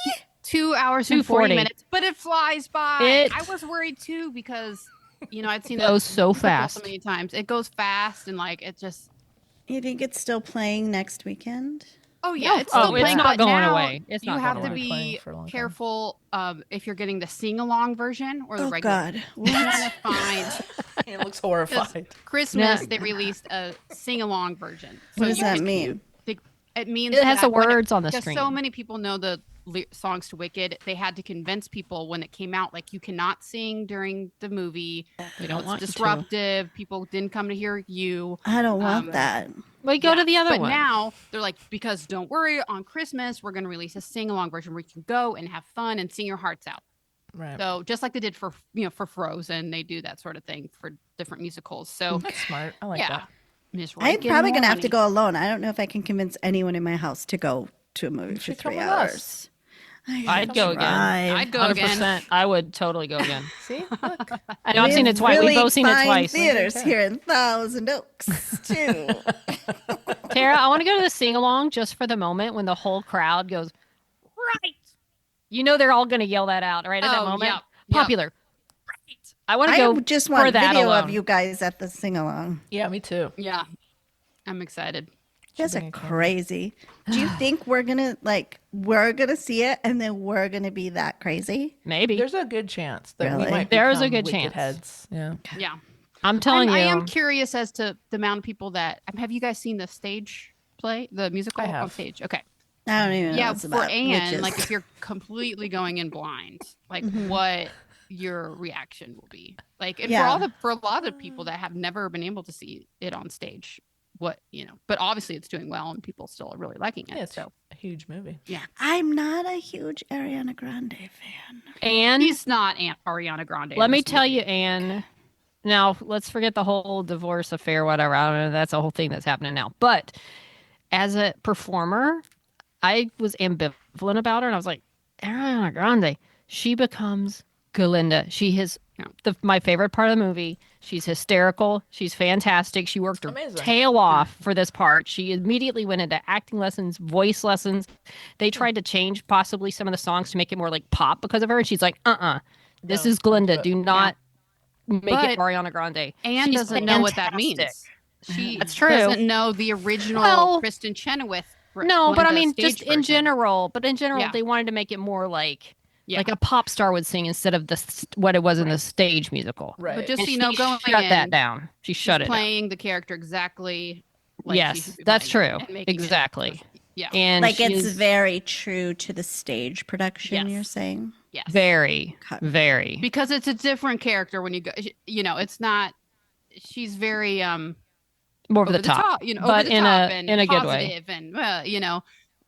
Speaker 4: 2 hours and 40
Speaker 2: 2:40.
Speaker 4: minutes, but it flies by.
Speaker 2: It-
Speaker 4: I was worried too because I'd seen
Speaker 2: Goes
Speaker 4: that
Speaker 2: so
Speaker 4: musical
Speaker 2: fast.
Speaker 4: so many times. It goes fast and like it just.
Speaker 7: You think it's still playing next weekend?
Speaker 4: Oh yeah,
Speaker 2: No,
Speaker 4: it's still
Speaker 2: it's
Speaker 4: playing,
Speaker 2: not
Speaker 4: but
Speaker 2: going
Speaker 4: now
Speaker 2: away. It's
Speaker 4: you
Speaker 2: not
Speaker 4: have
Speaker 2: going
Speaker 4: to
Speaker 2: away.
Speaker 3: Playing
Speaker 4: be
Speaker 3: for a long time.
Speaker 4: careful if you're getting the sing-along version or the
Speaker 7: Oh
Speaker 4: regular.
Speaker 7: God.
Speaker 4: You want to find
Speaker 3: It looks
Speaker 4: because
Speaker 3: horrified.
Speaker 4: Christmas
Speaker 2: Yeah.
Speaker 4: they released a sing-along version.
Speaker 7: What does
Speaker 4: you
Speaker 7: that
Speaker 4: can-
Speaker 7: mean?
Speaker 4: It means
Speaker 2: It has the
Speaker 4: that when
Speaker 2: words on the
Speaker 4: because so
Speaker 2: screen.
Speaker 4: many people know the songs to Wicked. They had to convince people when it came out, like you cannot sing during the movie.
Speaker 2: They don't
Speaker 4: It's
Speaker 2: want you to.
Speaker 4: disruptive. People didn't come to hear you.
Speaker 7: I don't want that.
Speaker 2: We go to the other
Speaker 4: But
Speaker 2: one.
Speaker 4: now they're like, because don't worry, on Christmas we're going to release a sing-along version where you can go and have fun and sing your hearts out.
Speaker 3: Right.
Speaker 4: So just like they did for for Frozen, they do that sort of thing for different musicals. So
Speaker 3: That's smart. I like
Speaker 4: yeah,
Speaker 3: that.
Speaker 4: Miss
Speaker 7: I'm
Speaker 4: Rankin
Speaker 7: probably gonna have to
Speaker 4: Money.
Speaker 7: go alone. I don't know if I can convince anyone in my house to go to a movie for
Speaker 3: should come
Speaker 7: 3
Speaker 3: with
Speaker 7: hours.
Speaker 3: us.
Speaker 2: I'd go again.
Speaker 4: I'd go again.
Speaker 2: 100%. I would totally go again.
Speaker 3: See? Look.
Speaker 2: I know I've seen it twice.
Speaker 7: Really
Speaker 2: We've both seen it
Speaker 7: fine
Speaker 2: twice.
Speaker 7: Theaters here in Thousand Oaks too.
Speaker 2: Tara, I want to go to the sing along just for the moment when the whole crowd goes, right. You know they're all going to yell that out right at that
Speaker 4: Oh,
Speaker 2: moment.
Speaker 4: yep, yep.
Speaker 2: Popular. Right. I want to
Speaker 7: I
Speaker 2: go
Speaker 7: just
Speaker 2: for
Speaker 7: want
Speaker 2: that
Speaker 7: video
Speaker 2: alone.
Speaker 7: of you guys at the sing along.
Speaker 3: Yeah, me too.
Speaker 4: Yeah, I'm excited.
Speaker 7: You guys
Speaker 3: bring
Speaker 7: are
Speaker 3: a camera.
Speaker 7: crazy. Do you think we're gonna see it and then we're gonna be that crazy?
Speaker 2: Maybe.
Speaker 3: There's a good chance that
Speaker 7: Really?
Speaker 3: we might
Speaker 2: There's a
Speaker 3: become
Speaker 2: good
Speaker 3: Wicked
Speaker 2: chance.
Speaker 3: heads. Yeah.
Speaker 4: Yeah,
Speaker 2: I'm telling you.
Speaker 4: I am curious as to the amount of people that have you guys seen the stage play, the musical
Speaker 3: I have.
Speaker 4: on stage? Okay.
Speaker 7: I don't even know
Speaker 4: Yeah,
Speaker 7: what it's
Speaker 4: for
Speaker 7: about.
Speaker 4: Anne,
Speaker 7: witches.
Speaker 4: like if you're completely going in blind, like
Speaker 7: Mm-hmm.
Speaker 4: what your reaction will be. Like and
Speaker 7: Yeah.
Speaker 4: for a lot of people that have never been able to see it on stage, what but obviously it's doing well and people still are really liking it.
Speaker 3: Yeah, it's
Speaker 4: so
Speaker 3: a huge movie.
Speaker 7: I'm not a huge Ariana Grande fan.
Speaker 2: And
Speaker 4: he's not Aunt Ariana Grande. in
Speaker 2: let me
Speaker 4: this
Speaker 2: tell
Speaker 4: movie.
Speaker 2: you, Anne. Now, let's forget the whole divorce affair, whatever. I don't know. That's a whole thing that's happening now. But as a performer, I was ambivalent about her, and I was like, Ariana Grande. She becomes Glinda. She is my favorite part of the movie. She's hysterical. She's fantastic. She worked her
Speaker 3: Amazing.
Speaker 2: tail off for this part. She immediately went into acting lessons, voice lessons. They tried to change possibly some of the songs to make it more like pop because of her. And she's like, this
Speaker 3: No,
Speaker 2: is Glinda.
Speaker 3: but-
Speaker 2: Do not make
Speaker 4: But
Speaker 2: it Ariana Grande.
Speaker 4: Anne
Speaker 2: She's
Speaker 4: doesn't know what that
Speaker 2: fantastic.
Speaker 4: means. She
Speaker 2: That's true.
Speaker 4: doesn't know the original
Speaker 2: Well,
Speaker 4: Kristen Chenoweth.
Speaker 2: No, but I
Speaker 4: Glinda
Speaker 2: mean,
Speaker 4: stage
Speaker 2: just in
Speaker 4: version.
Speaker 2: general. But in general,
Speaker 4: Yeah.
Speaker 2: they wanted to make it more like
Speaker 4: Yeah.
Speaker 2: a pop star would sing instead of what it was in the stage musical.
Speaker 3: Right.
Speaker 4: But just
Speaker 2: And
Speaker 4: so you know,
Speaker 2: she
Speaker 4: going
Speaker 2: shut
Speaker 4: in,
Speaker 2: that down. She shut
Speaker 4: she's
Speaker 2: it down.
Speaker 4: playing the character exactly. Like she
Speaker 2: Yes,
Speaker 4: should be
Speaker 2: that's
Speaker 4: playing it
Speaker 2: true.
Speaker 4: and making it-
Speaker 2: Exactly.
Speaker 4: Yeah.
Speaker 2: And
Speaker 7: Like
Speaker 2: she
Speaker 7: it's
Speaker 2: is
Speaker 7: very true to the stage production.
Speaker 4: Yes.
Speaker 7: You're saying?
Speaker 4: Yes.
Speaker 2: very,
Speaker 7: Cut.
Speaker 2: very.
Speaker 4: Because it's a different character when you go. It's not. She's very
Speaker 2: More
Speaker 4: over
Speaker 2: over the top.
Speaker 4: over
Speaker 2: but
Speaker 4: the
Speaker 2: in
Speaker 4: top
Speaker 2: a
Speaker 4: and
Speaker 2: in a good way.
Speaker 4: positive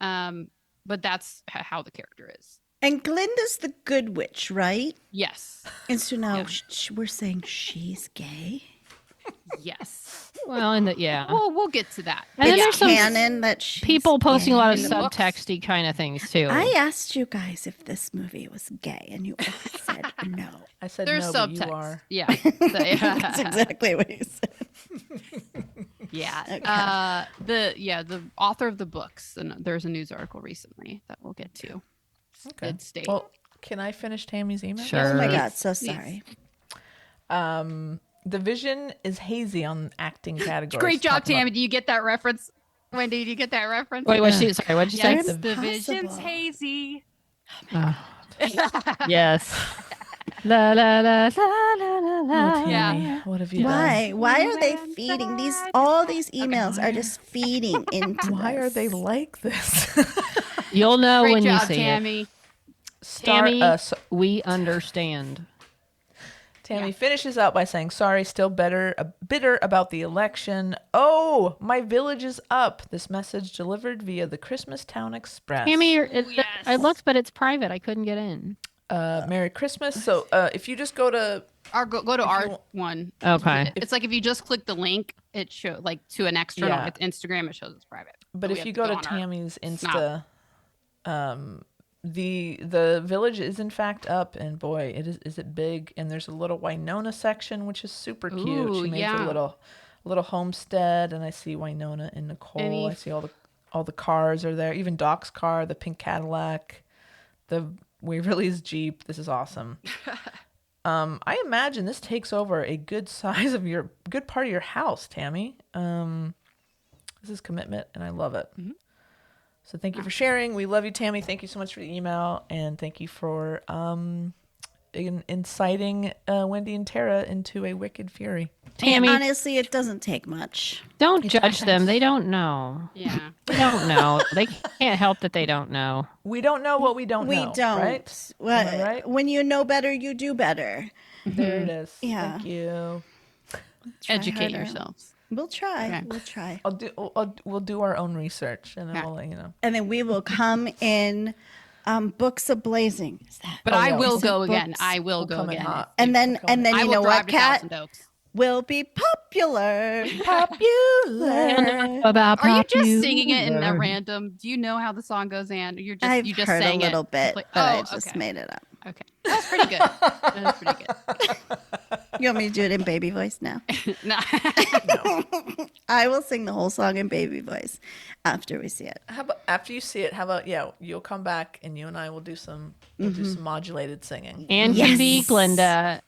Speaker 4: and but that's how the character is.
Speaker 7: And Glinda's the good witch, right?
Speaker 4: Yes.
Speaker 7: And so now
Speaker 4: Yeah.
Speaker 7: we're saying she's gay.
Speaker 4: Yes.
Speaker 2: Well, yeah.
Speaker 4: We'll get to that.
Speaker 2: And then
Speaker 7: It's
Speaker 2: there's some
Speaker 7: canon that she's
Speaker 2: people posting a lot of
Speaker 4: In the books.
Speaker 2: subtexty kind of things too.
Speaker 7: I asked you guys if this movie was gay, and you all said no.
Speaker 3: I said
Speaker 4: There's
Speaker 3: no, but you
Speaker 4: subtext.
Speaker 3: are.
Speaker 4: Yeah.
Speaker 7: That's exactly what you said.
Speaker 4: Yeah. The author of the books, and there's a news article recently that we'll get to.
Speaker 3: Okay.
Speaker 4: Did state.
Speaker 3: Well, can I finish Tammy's email?
Speaker 2: Sure.
Speaker 7: Oh my
Speaker 2: Please,
Speaker 7: god, so sorry.
Speaker 3: The vision is hazy on acting categories.
Speaker 4: Great job,
Speaker 3: Talking about-
Speaker 4: Tammy. Do you get that reference? Wendy, do you get that reference?
Speaker 2: Wait, what's she? Sorry, what'd you
Speaker 4: Yes,
Speaker 2: say?
Speaker 4: the vision's
Speaker 7: Impossible.
Speaker 4: hazy.
Speaker 2: Yes. La la la la la la la.
Speaker 3: Oh, Tammy,
Speaker 4: Yeah.
Speaker 3: what have you
Speaker 7: Why? Why are they feeding these? All these emails are just feeding into.
Speaker 3: done? Why are they
Speaker 7: this.
Speaker 3: like this?
Speaker 2: You'll know
Speaker 4: Great
Speaker 2: when you
Speaker 4: job,
Speaker 2: see
Speaker 4: Tammy.
Speaker 2: Tammy,
Speaker 3: so-
Speaker 2: we understand.
Speaker 3: Tammy finishes out by saying, sorry, still bitter about the election. Oh, my village is up. This message delivered via the Christmas Town Express.
Speaker 2: Tammy,
Speaker 4: yes.
Speaker 2: I looked, but it's private. I couldn't get in.
Speaker 3: Merry Christmas. So if you just go to,
Speaker 4: Go to our
Speaker 3: you-
Speaker 4: one.
Speaker 2: Okay.
Speaker 4: It's like if you just click the link, it shows like to an external
Speaker 3: Yeah.
Speaker 4: with Instagram. It shows it's private.
Speaker 3: but
Speaker 4: we
Speaker 3: if
Speaker 4: have
Speaker 3: you
Speaker 4: to
Speaker 3: go to
Speaker 4: on our
Speaker 3: Tammy's
Speaker 4: Snop.
Speaker 3: Insta, the village is in fact up, and boy, is it big. And there's a little Winona section, which is super cute.
Speaker 4: Ooh,
Speaker 3: She made
Speaker 4: yeah.
Speaker 3: a little homestead, and I see Winona and Nicole.
Speaker 4: Any-
Speaker 3: I see all the cars are there. Even Doc's car, the pink Cadillac, the Waverly's Jeep. This is awesome. I imagine this takes over a good part of your house, Tammy. This is commitment, and I love it. So thank you for sharing. We love you, Tammy. Thank you so much for the email, and thank you for inciting Wendy and Tara into a wicked fury.
Speaker 2: Tammy,
Speaker 7: honestly, it doesn't take much.
Speaker 2: don't judge them. They don't know.
Speaker 4: Yeah.
Speaker 2: They don't know. They can't help that they don't know.
Speaker 3: We don't know what we don't know.
Speaker 7: We don't.
Speaker 3: Right?
Speaker 7: Well,
Speaker 3: Am I right?
Speaker 7: When you know better, you do better.
Speaker 3: There it is.
Speaker 7: Yeah.
Speaker 3: Thank you.
Speaker 7: Try
Speaker 4: Educate
Speaker 7: harder.
Speaker 4: yourselves.
Speaker 7: We'll try.
Speaker 4: Okay.
Speaker 7: We'll try.
Speaker 3: We'll do our own research, and then
Speaker 4: Okay.
Speaker 3: we'll let you know.
Speaker 7: And then we will come in books of blazing. Is that?
Speaker 4: But
Speaker 3: Oh,
Speaker 4: I
Speaker 3: yeah.
Speaker 4: will
Speaker 7: Is it
Speaker 4: go again.
Speaker 7: books?
Speaker 4: I will
Speaker 3: We'll
Speaker 4: go
Speaker 3: come in
Speaker 4: again.
Speaker 3: hot.
Speaker 7: And then
Speaker 4: I
Speaker 7: you
Speaker 4: will
Speaker 7: know
Speaker 4: drive
Speaker 7: what,
Speaker 4: to
Speaker 7: Kat?
Speaker 4: Thousand Oaks.
Speaker 7: Will be popular.
Speaker 3: Popular.
Speaker 2: About
Speaker 4: Are you just singing it in a random? Do you know how the song goes, Ann? You just
Speaker 7: heard a
Speaker 4: sang
Speaker 7: little
Speaker 4: it.
Speaker 7: bit,
Speaker 4: Like,
Speaker 7: but I
Speaker 4: oh,
Speaker 7: just
Speaker 4: okay.
Speaker 7: made it up.
Speaker 4: Okay, that's pretty good. That's pretty good.
Speaker 7: You want me to do it in baby voice now?
Speaker 4: No.
Speaker 7: I will sing the whole song in baby voice after we see it.
Speaker 3: How about after you see it? How about you'll come back and you and I will do some modulated singing.
Speaker 2: Anne can be
Speaker 7: Yes.
Speaker 2: Glinda.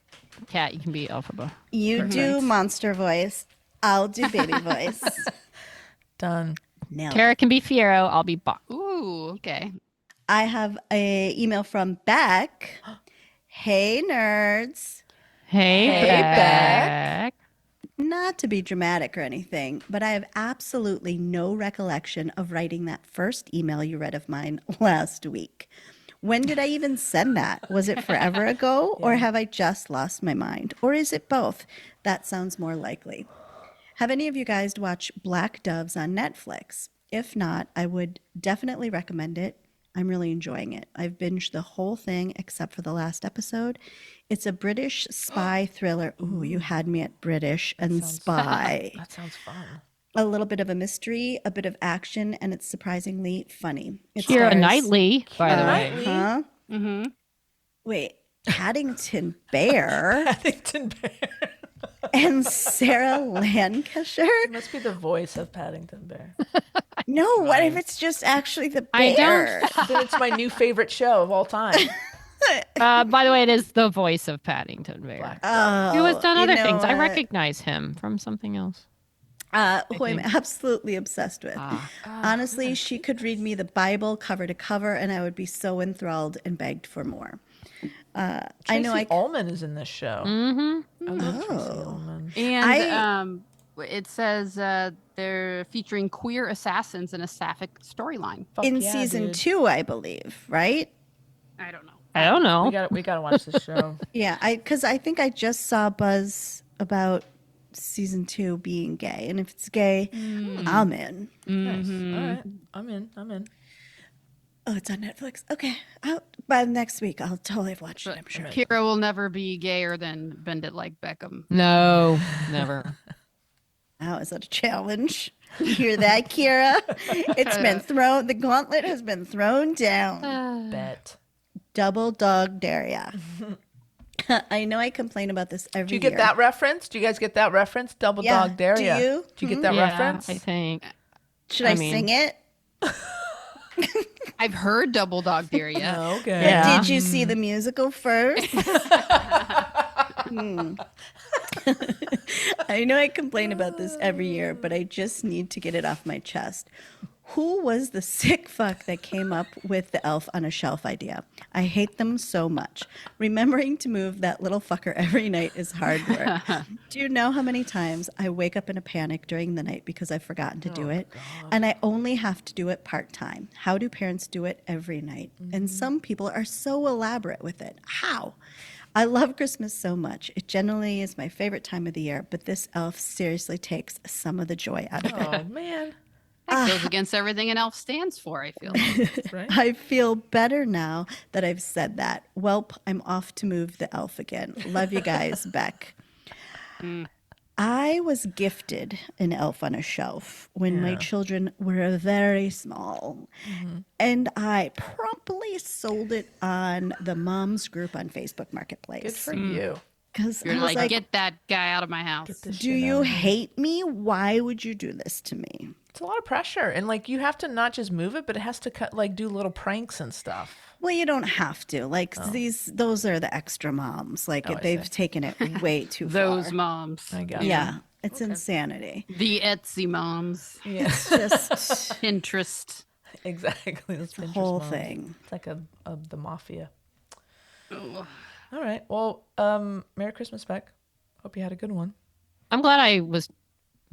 Speaker 2: Kat, you can be Elphaba.
Speaker 7: You do monster voice. I'll do baby voice.
Speaker 3: Done.
Speaker 7: Nailed
Speaker 2: Tara
Speaker 7: it.
Speaker 2: can be Fiero. I'll be Bach.
Speaker 4: Ooh, okay.
Speaker 7: I have a email from Beck. Hey, nerds.
Speaker 2: Hey, Beck.
Speaker 7: Not to be dramatic or anything, but I have absolutely no recollection of writing that first email you read of mine last week. When did I even send that? Was it forever ago, or have I just lost my mind? Or is it both? That sounds more likely. Have any of you guys watched Black Doves on Netflix? If not, I would definitely recommend it. I'm really enjoying it. I've binged the whole thing except for the last episode. It's a British spy thriller. Ooh, you had me at British and spy.
Speaker 3: That sounds fun.
Speaker 7: A little bit of a mystery, a bit of action, and it's surprisingly funny. It
Speaker 2: Keira
Speaker 7: stars-
Speaker 2: Knightley, by the way.
Speaker 3: Knightley.
Speaker 7: Huh?
Speaker 4: Mm-hmm.
Speaker 7: Wait, Paddington Bear
Speaker 3: Paddington Bear.
Speaker 7: and Sarah Lancashire?
Speaker 3: It must be the voice of Paddington Bear.
Speaker 7: No, what if it's just actually the
Speaker 2: I
Speaker 7: bear?
Speaker 3: Then it's my new favorite show of all time.
Speaker 2: By the way, it is the voice of Paddington Bear.
Speaker 3: Black.
Speaker 7: Oh,
Speaker 2: Who has done
Speaker 7: you
Speaker 2: other
Speaker 7: know
Speaker 2: things. I
Speaker 7: what?
Speaker 2: recognize him from something else.
Speaker 7: Who I'm absolutely obsessed with. Honestly, she could read me the Bible cover to cover, and I would be so enthralled and begged for more. I know
Speaker 3: Tracy Ullman is in this show.
Speaker 2: Mm-hmm.
Speaker 3: I love Tracy Ullman.
Speaker 4: And it says they're featuring queer assassins in a sapphic storyline.
Speaker 3: Fuck
Speaker 7: in
Speaker 3: yeah,
Speaker 7: season
Speaker 3: dude.
Speaker 7: 2, I believe, right?
Speaker 4: I don't know.
Speaker 2: I don't know.
Speaker 3: We gotta watch this show.
Speaker 7: Yeah, because I think I just saw buzz about season 2 being gay, and if it's gay, I'm in.
Speaker 3: Nice. All right. I'm in.
Speaker 7: Oh, it's on Netflix. Okay, by next week I'll totally have watched it. I'm sure.
Speaker 4: Kira will never be gayer than Bend It Like Beckham.
Speaker 2: No, never.
Speaker 7: Wow, is that a challenge? You hear that, Kira? It's been thrown. The gauntlet has been thrown down.
Speaker 3: Bet.
Speaker 7: Double dog dare ya. I know I complain about this every
Speaker 3: Do you
Speaker 7: year.
Speaker 3: get that reference? Do you guys get that reference? Double
Speaker 7: Yeah.
Speaker 3: dog dare
Speaker 7: Do
Speaker 3: ya.
Speaker 7: you?
Speaker 3: Do you get that
Speaker 2: Yeah,
Speaker 3: reference?
Speaker 2: I think.
Speaker 7: Should
Speaker 2: I
Speaker 7: I
Speaker 2: mean-
Speaker 7: sing it?
Speaker 4: I've heard Double Dog Dare Ya.
Speaker 3: No, okay.
Speaker 2: Yeah.
Speaker 7: Did you see the musical first? I know I complain about this every year, but I just need to get it off my chest. Who was the sick fuck that came up with the elf on a shelf idea? I hate them so much. Remembering to move that little fucker every night is hard work. Do you know how many times I wake up in a panic during the night because I've forgotten to do it? And I only have to do it part-time. How do parents do it every night? And some people are so elaborate with it. How? I love Christmas so much. It generally is my favorite time of the year, but this elf seriously takes some of the joy out of it.
Speaker 3: Oh man.
Speaker 4: That goes against everything an elf stands for, I feel.
Speaker 3: Right?
Speaker 7: I feel better now that I've said that. Welp, I'm off to move the elf again. Love you guys, Beck. I was gifted an elf on a shelf when my children were very small. And I promptly sold it on the moms group on Facebook Marketplace.
Speaker 3: Good for you.
Speaker 7: Because
Speaker 4: You're
Speaker 7: I was
Speaker 4: like, get that guy out of my house.
Speaker 7: do you hate me? Why would you do this to me?
Speaker 3: It's a lot of pressure, and like you have to not just move it, but it has to do little pranks and stuff.
Speaker 7: Well, you don't have to. Like those are the extra moms. Like
Speaker 3: I
Speaker 7: they've
Speaker 3: see.
Speaker 7: taken it way too
Speaker 4: Those
Speaker 7: far.
Speaker 4: moms.
Speaker 3: I got
Speaker 7: Yeah, it's insanity.
Speaker 4: The Etsy moms.
Speaker 3: Yeah.
Speaker 7: Just
Speaker 4: Pinterest.
Speaker 3: Exactly. Those
Speaker 7: The
Speaker 3: Pinterest
Speaker 7: whole
Speaker 3: moms.
Speaker 7: thing.
Speaker 3: It's like the mafia.
Speaker 4: Ugh.
Speaker 3: All right. Well, Merry Christmas, Beck. Hope you had a good one.
Speaker 2: I'm glad I was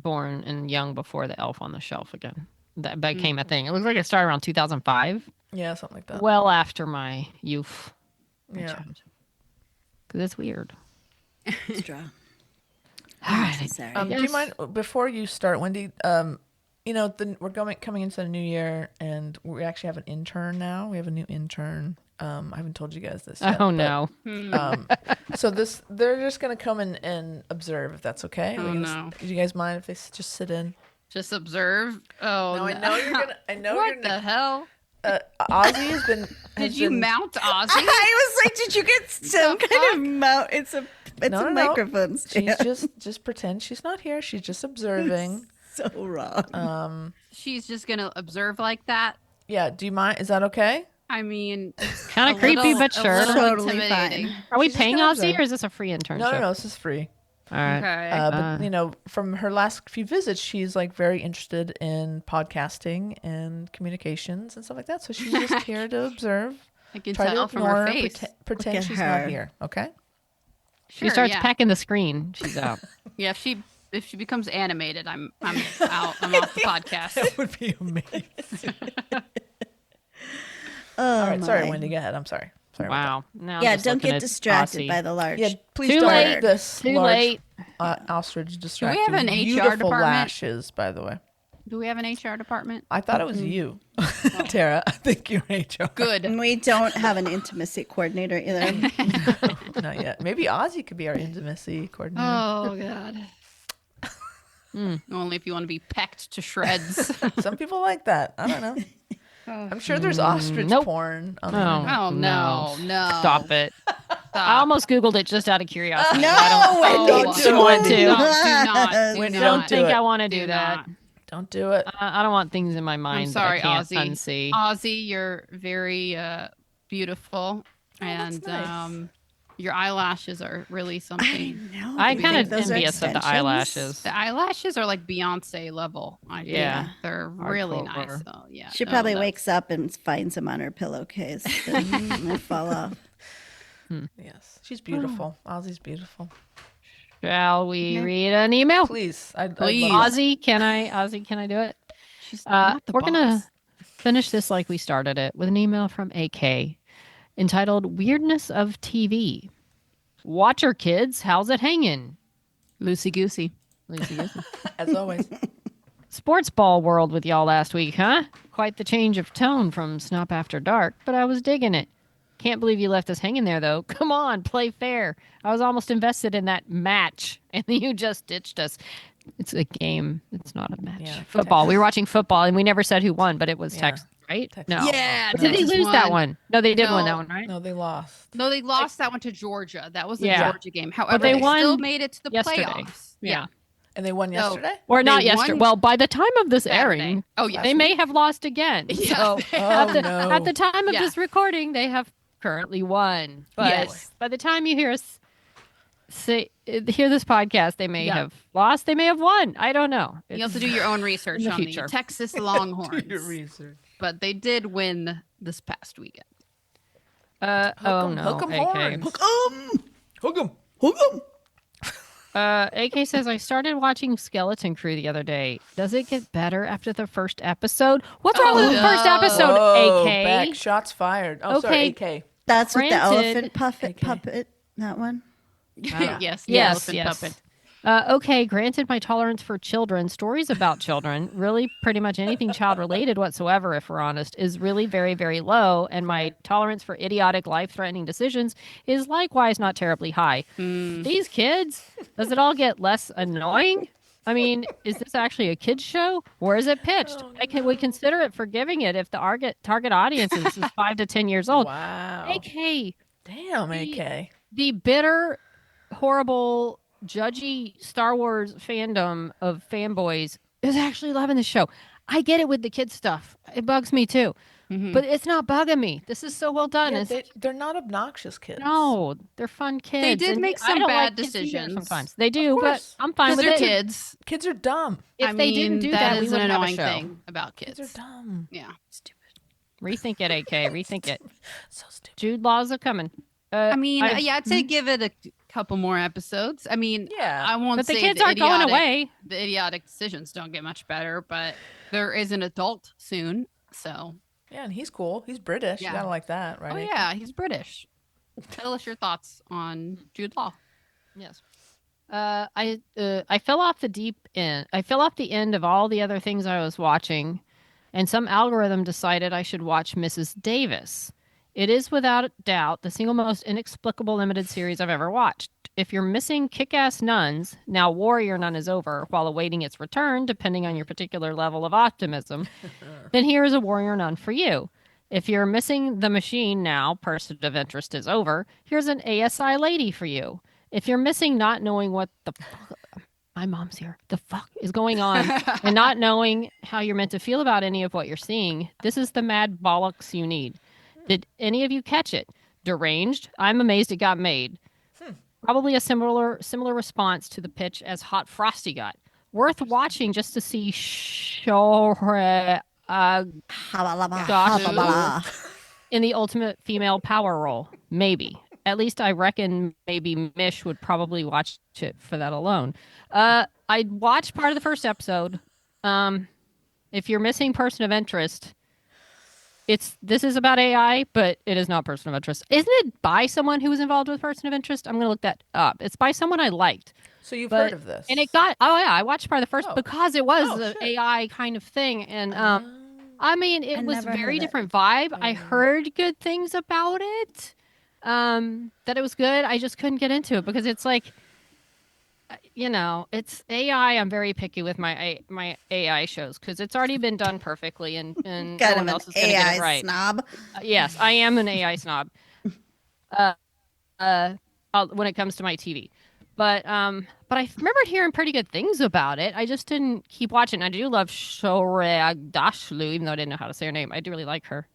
Speaker 2: born and young before the Elf on the Shelf again. That became a thing. It looks like it started around 2005,
Speaker 3: Yeah, something like that.
Speaker 2: well after my youth.
Speaker 3: Yeah.
Speaker 2: Because it's weird.
Speaker 7: Extra.
Speaker 2: All right.
Speaker 7: Necessary.
Speaker 3: Do you mind before you start, Wendy? We're coming into the new year, and we actually have an intern now. We have a new intern. I haven't told you guys this yet.
Speaker 2: Oh, no.
Speaker 3: So they're just gonna come in and observe, if that's okay.
Speaker 4: Oh, no.
Speaker 3: Do you guys mind if they just sit in?
Speaker 4: Just observe. Oh,
Speaker 3: No, I know you're gonna. I know
Speaker 4: What
Speaker 3: you're
Speaker 4: the
Speaker 3: gonna.
Speaker 4: hell?
Speaker 3: Ozzy has been.
Speaker 4: Did you mount Ozzy?
Speaker 7: I was like, did you get some kind of mount? It's a
Speaker 3: No.
Speaker 7: microphone stand.
Speaker 3: She's just pretend she's not here. She's just observing.
Speaker 7: So wrong.
Speaker 4: She's just gonna observe like that.
Speaker 3: Yeah. Do you mind? Is that okay?
Speaker 4: I mean,
Speaker 2: Kind of creepy, but
Speaker 4: a
Speaker 2: sure.
Speaker 4: little
Speaker 7: Totally
Speaker 4: intimidating.
Speaker 7: fine.
Speaker 2: Are we
Speaker 3: She's just
Speaker 2: paying
Speaker 3: gonna
Speaker 2: Ozzy
Speaker 3: observe.
Speaker 2: or is this a free internship?
Speaker 3: No. This is free.
Speaker 2: All right.
Speaker 4: Okay.
Speaker 3: But from her last few visits, she's like very interested in podcasting and communications and stuff like that. So she's just here to observe.
Speaker 4: I can
Speaker 3: Try to
Speaker 4: tell from her
Speaker 3: ignore,
Speaker 4: face.
Speaker 3: pretend
Speaker 7: at
Speaker 3: she's
Speaker 7: her.
Speaker 3: not here. Okay.
Speaker 2: She
Speaker 4: Sure,
Speaker 2: starts
Speaker 4: yeah.
Speaker 2: packing the screen. She's out.
Speaker 4: Yeah, if she becomes animated, I'm out. I'm off the podcast.
Speaker 3: That would be amazing.
Speaker 7: Oh,
Speaker 3: All right. Sorry,
Speaker 7: my.
Speaker 3: Wendy. Go ahead. I'm sorry. Sorry about
Speaker 2: Wow. Now I'm
Speaker 7: Yeah,
Speaker 2: just
Speaker 7: don't
Speaker 2: looking
Speaker 7: get
Speaker 2: at
Speaker 7: distracted
Speaker 2: Ozzy.
Speaker 7: by the large.
Speaker 3: that. Yeah. Please
Speaker 2: Too
Speaker 3: don't
Speaker 2: late.
Speaker 3: let this
Speaker 2: Too
Speaker 3: large
Speaker 2: late.
Speaker 3: ostrich distract
Speaker 4: have
Speaker 3: you.
Speaker 4: an HR
Speaker 3: Beautiful
Speaker 4: department?
Speaker 3: lashes, by the way.
Speaker 4: Do we have an HR department?
Speaker 3: I thought it was you, Tara. I think you're HR.
Speaker 4: Good.
Speaker 7: And we don't have an intimacy coordinator either.
Speaker 3: Not yet. Maybe Ozzy could be our intimacy coordinator.
Speaker 4: Oh God. Only if you want to be pecked to shreds.
Speaker 3: Some people like that. I don't know. I'm sure there's ostrich
Speaker 2: Nope.
Speaker 3: porn on the
Speaker 2: Oh,
Speaker 3: internet.
Speaker 4: Oh no, no.
Speaker 2: Stop it. I almost Googled it just out of curiosity.
Speaker 7: No,
Speaker 2: I
Speaker 7: Wendy,
Speaker 3: don't do it,
Speaker 2: want
Speaker 3: Wendy.
Speaker 2: to.
Speaker 4: Don't, do not. Do
Speaker 3: Wendy,
Speaker 4: not.
Speaker 3: don't
Speaker 2: I
Speaker 3: do
Speaker 2: think
Speaker 3: it.
Speaker 2: I want to
Speaker 4: Do
Speaker 2: do that.
Speaker 4: not.
Speaker 3: Don't do it.
Speaker 2: I don't want things in my mind
Speaker 4: I'm sorry,
Speaker 2: that I can't
Speaker 4: Ozzy.
Speaker 2: unsee.
Speaker 4: Ozzy, you're very beautiful,
Speaker 3: that's
Speaker 4: and
Speaker 3: nice.
Speaker 4: your eyelashes are really something.
Speaker 7: No,
Speaker 2: I
Speaker 7: do you
Speaker 2: kind
Speaker 7: think
Speaker 2: of
Speaker 7: those are
Speaker 2: envious of the
Speaker 7: extensions?
Speaker 2: eyelashes.
Speaker 4: The eyelashes are like Beyonce level. I think.
Speaker 2: Yeah.
Speaker 4: They're really
Speaker 2: Hardcore.
Speaker 4: nice. So yeah,
Speaker 7: She
Speaker 4: no,
Speaker 7: probably
Speaker 4: that's-
Speaker 7: wakes up and finds them on her pillowcase. and they fall off.
Speaker 3: Yes. She's beautiful. Ozzy's beautiful.
Speaker 2: Shall we read an email?
Speaker 3: Please. I'd
Speaker 4: Please.
Speaker 3: love that.
Speaker 2: Ozzy, can I do it?
Speaker 4: She's not the
Speaker 2: We're gonna
Speaker 4: boss.
Speaker 2: finish this like we started it with an email from AK entitled "Weirdness of TV." Watcher kids, how's it hanging?
Speaker 4: Loosey goosey.
Speaker 3: As always.
Speaker 2: Sports ball world with y'all last week, huh? Quite the change of tone from SNOP After Dark, but I was digging it. Can't believe you left us hanging there, though. Come on, play fair. I was almost invested in that match, and you just ditched us. It's a game. It's not a match.
Speaker 3: Yeah,
Speaker 2: Football. We were watching football, and we never said who won, but it was
Speaker 3: Yeah.
Speaker 2: Texas, right?
Speaker 3: Texas.
Speaker 2: No.
Speaker 4: Yeah.
Speaker 2: Or did they
Speaker 4: Texas
Speaker 2: lose that
Speaker 4: won.
Speaker 2: one? No, they did win that
Speaker 4: No.
Speaker 2: one, right?
Speaker 3: No, they lost.
Speaker 4: No, they lost that one to Georgia. That was the
Speaker 2: Yeah.
Speaker 4: Georgia game. However,
Speaker 2: they
Speaker 4: they
Speaker 2: won
Speaker 4: still made it to the
Speaker 2: yesterday.
Speaker 4: playoffs.
Speaker 2: Yeah.
Speaker 3: And they won
Speaker 4: No.
Speaker 3: yesterday?
Speaker 2: Or not
Speaker 4: They
Speaker 2: yesterday.
Speaker 4: won
Speaker 2: Well, by the time of this
Speaker 4: Saturday.
Speaker 2: airing,
Speaker 4: Oh, yeah.
Speaker 2: they may have lost again.
Speaker 4: Yeah,
Speaker 2: So
Speaker 4: they
Speaker 3: Oh,
Speaker 2: at the time of
Speaker 4: Yeah.
Speaker 2: this recording, they have currently won. But
Speaker 4: Yes.
Speaker 2: by the time you hear us hear this podcast, they may
Speaker 4: Yeah.
Speaker 2: have lost. They may have won. I don't know.
Speaker 4: You also do your own research
Speaker 2: in the
Speaker 4: on
Speaker 2: future.
Speaker 4: the Texas Longhorns.
Speaker 3: Your research.
Speaker 4: But they did win this past weekend.
Speaker 2: Oh no.
Speaker 3: Hook 'em
Speaker 2: AK.
Speaker 3: horns. Hook 'em.
Speaker 2: AK says I started watching Skeleton Crew the other day. Does it get better after the first episode? What's wrong with the first episode?
Speaker 3: Whoa,
Speaker 2: AK.
Speaker 3: Beck, shots fired. Oh, sorry, AK.
Speaker 7: That's with the
Speaker 2: Granted-
Speaker 7: elephant puppet. That one.
Speaker 4: Yes, the
Speaker 2: Yes,
Speaker 4: elephant
Speaker 2: yes.
Speaker 4: puppet.
Speaker 2: Okay, granted my tolerance for children, stories about children, really pretty much anything child related whatsoever, if we're honest, is really very, very low. And my tolerance for idiotic, life threatening decisions is likewise not terribly high. These kids, does it all get less annoying? I mean, is this actually a kids show? Where is it pitched? We consider it forgiving it if the target audience is 5 to 10 years old.
Speaker 3: Wow.
Speaker 2: AK,
Speaker 3: Damn, AK.
Speaker 2: the bitter, horrible, judgy Star Wars fandom of fanboys is actually loving the show. I get it with the kids stuff. It bugs me too. But it's not bugging me. This is so well done.
Speaker 3: Yeah,
Speaker 2: It's
Speaker 3: they're not obnoxious kids.
Speaker 2: no, they're fun kids.
Speaker 4: They did
Speaker 2: and
Speaker 4: make
Speaker 2: I
Speaker 4: some
Speaker 2: don't
Speaker 4: bad
Speaker 2: like kids either
Speaker 4: decisions.
Speaker 2: sometimes. They do, but
Speaker 3: course.
Speaker 2: I'm fine
Speaker 4: Because
Speaker 2: with
Speaker 4: they're
Speaker 2: it.
Speaker 4: kids.
Speaker 3: Kids are dumb.
Speaker 2: If
Speaker 4: I
Speaker 2: they didn't
Speaker 4: mean,
Speaker 2: do
Speaker 4: that
Speaker 2: that, we
Speaker 4: is an
Speaker 2: wouldn't have a
Speaker 4: annoying
Speaker 2: show.
Speaker 4: thing about
Speaker 3: Kids
Speaker 4: kids.
Speaker 3: are dumb.
Speaker 4: Yeah.
Speaker 2: Rethink it, AK. Rethink it.
Speaker 3: So stupid.
Speaker 2: Jude Laws are coming.
Speaker 4: I mean,
Speaker 2: I-
Speaker 4: yeah, I'd say give it a couple more episodes. I mean,
Speaker 3: Yeah.
Speaker 4: I won't
Speaker 2: But the
Speaker 4: say
Speaker 2: kids aren't going away.
Speaker 4: The idiotic decisions don't get much better, but there is an adult soon, so.
Speaker 3: Yeah, and he's cool. He's British.
Speaker 4: Yeah.
Speaker 3: You gotta like that, right?
Speaker 4: Oh yeah, he's British. Tell us your thoughts on Jude Law.
Speaker 2: Yes. I fell off the deep end. I fell off the end of all the other things I was watching, and some algorithm decided I should watch Mrs. Davis. It is without doubt the single most inexplicable limited series I've ever watched. If you're missing Kick-Ass Nuns, now Warrior Nun is over, while awaiting its return, depending on your particular level of optimism, then here is a Warrior Nun for you. If you're missing The Machine now, Person of Interest is over, here's an ASI lady for you. If you're missing not knowing what the fuck, my mom's here, the fuck is going on, and not knowing how you're meant to feel about any of what you're seeing, this is the mad bollocks you need. Did any of you catch it? Deranged? I'm amazed it got made. Probably a similar response to the pitch as Hot Frosty got. Worth watching just to see Shore in the ultimate female power role. Maybe. At least I reckon maybe Mish would probably watch it for that alone. I watched part of the first episode. If you're missing Person of Interest, this is about AI, but it is not Person of Interest. Isn't it by someone who was involved with Person of Interest? I'm going to look that up. It's by someone I liked.
Speaker 3: So you've heard of this?
Speaker 2: And it got, I watched part of the first because it was an
Speaker 3: shit.
Speaker 2: AI kind of thing. And I mean, it was
Speaker 7: never
Speaker 2: very
Speaker 7: heard it.
Speaker 2: different vibe. I heard good things about it, that it was good. I just couldn't get into it because it's like, it's AI. I'm very picky with my AI shows because it's already been done perfectly, and no
Speaker 7: Kind
Speaker 2: one
Speaker 7: of
Speaker 2: else
Speaker 7: an
Speaker 2: is going to get
Speaker 7: AI
Speaker 2: it right.
Speaker 7: snob.
Speaker 2: Yes, I am an AI snob. When it comes to my TV, but I remembered hearing pretty good things about it. I just didn't keep watching. I do love Shoreh Dashlu, even though I didn't know how to say her name. I do really like her.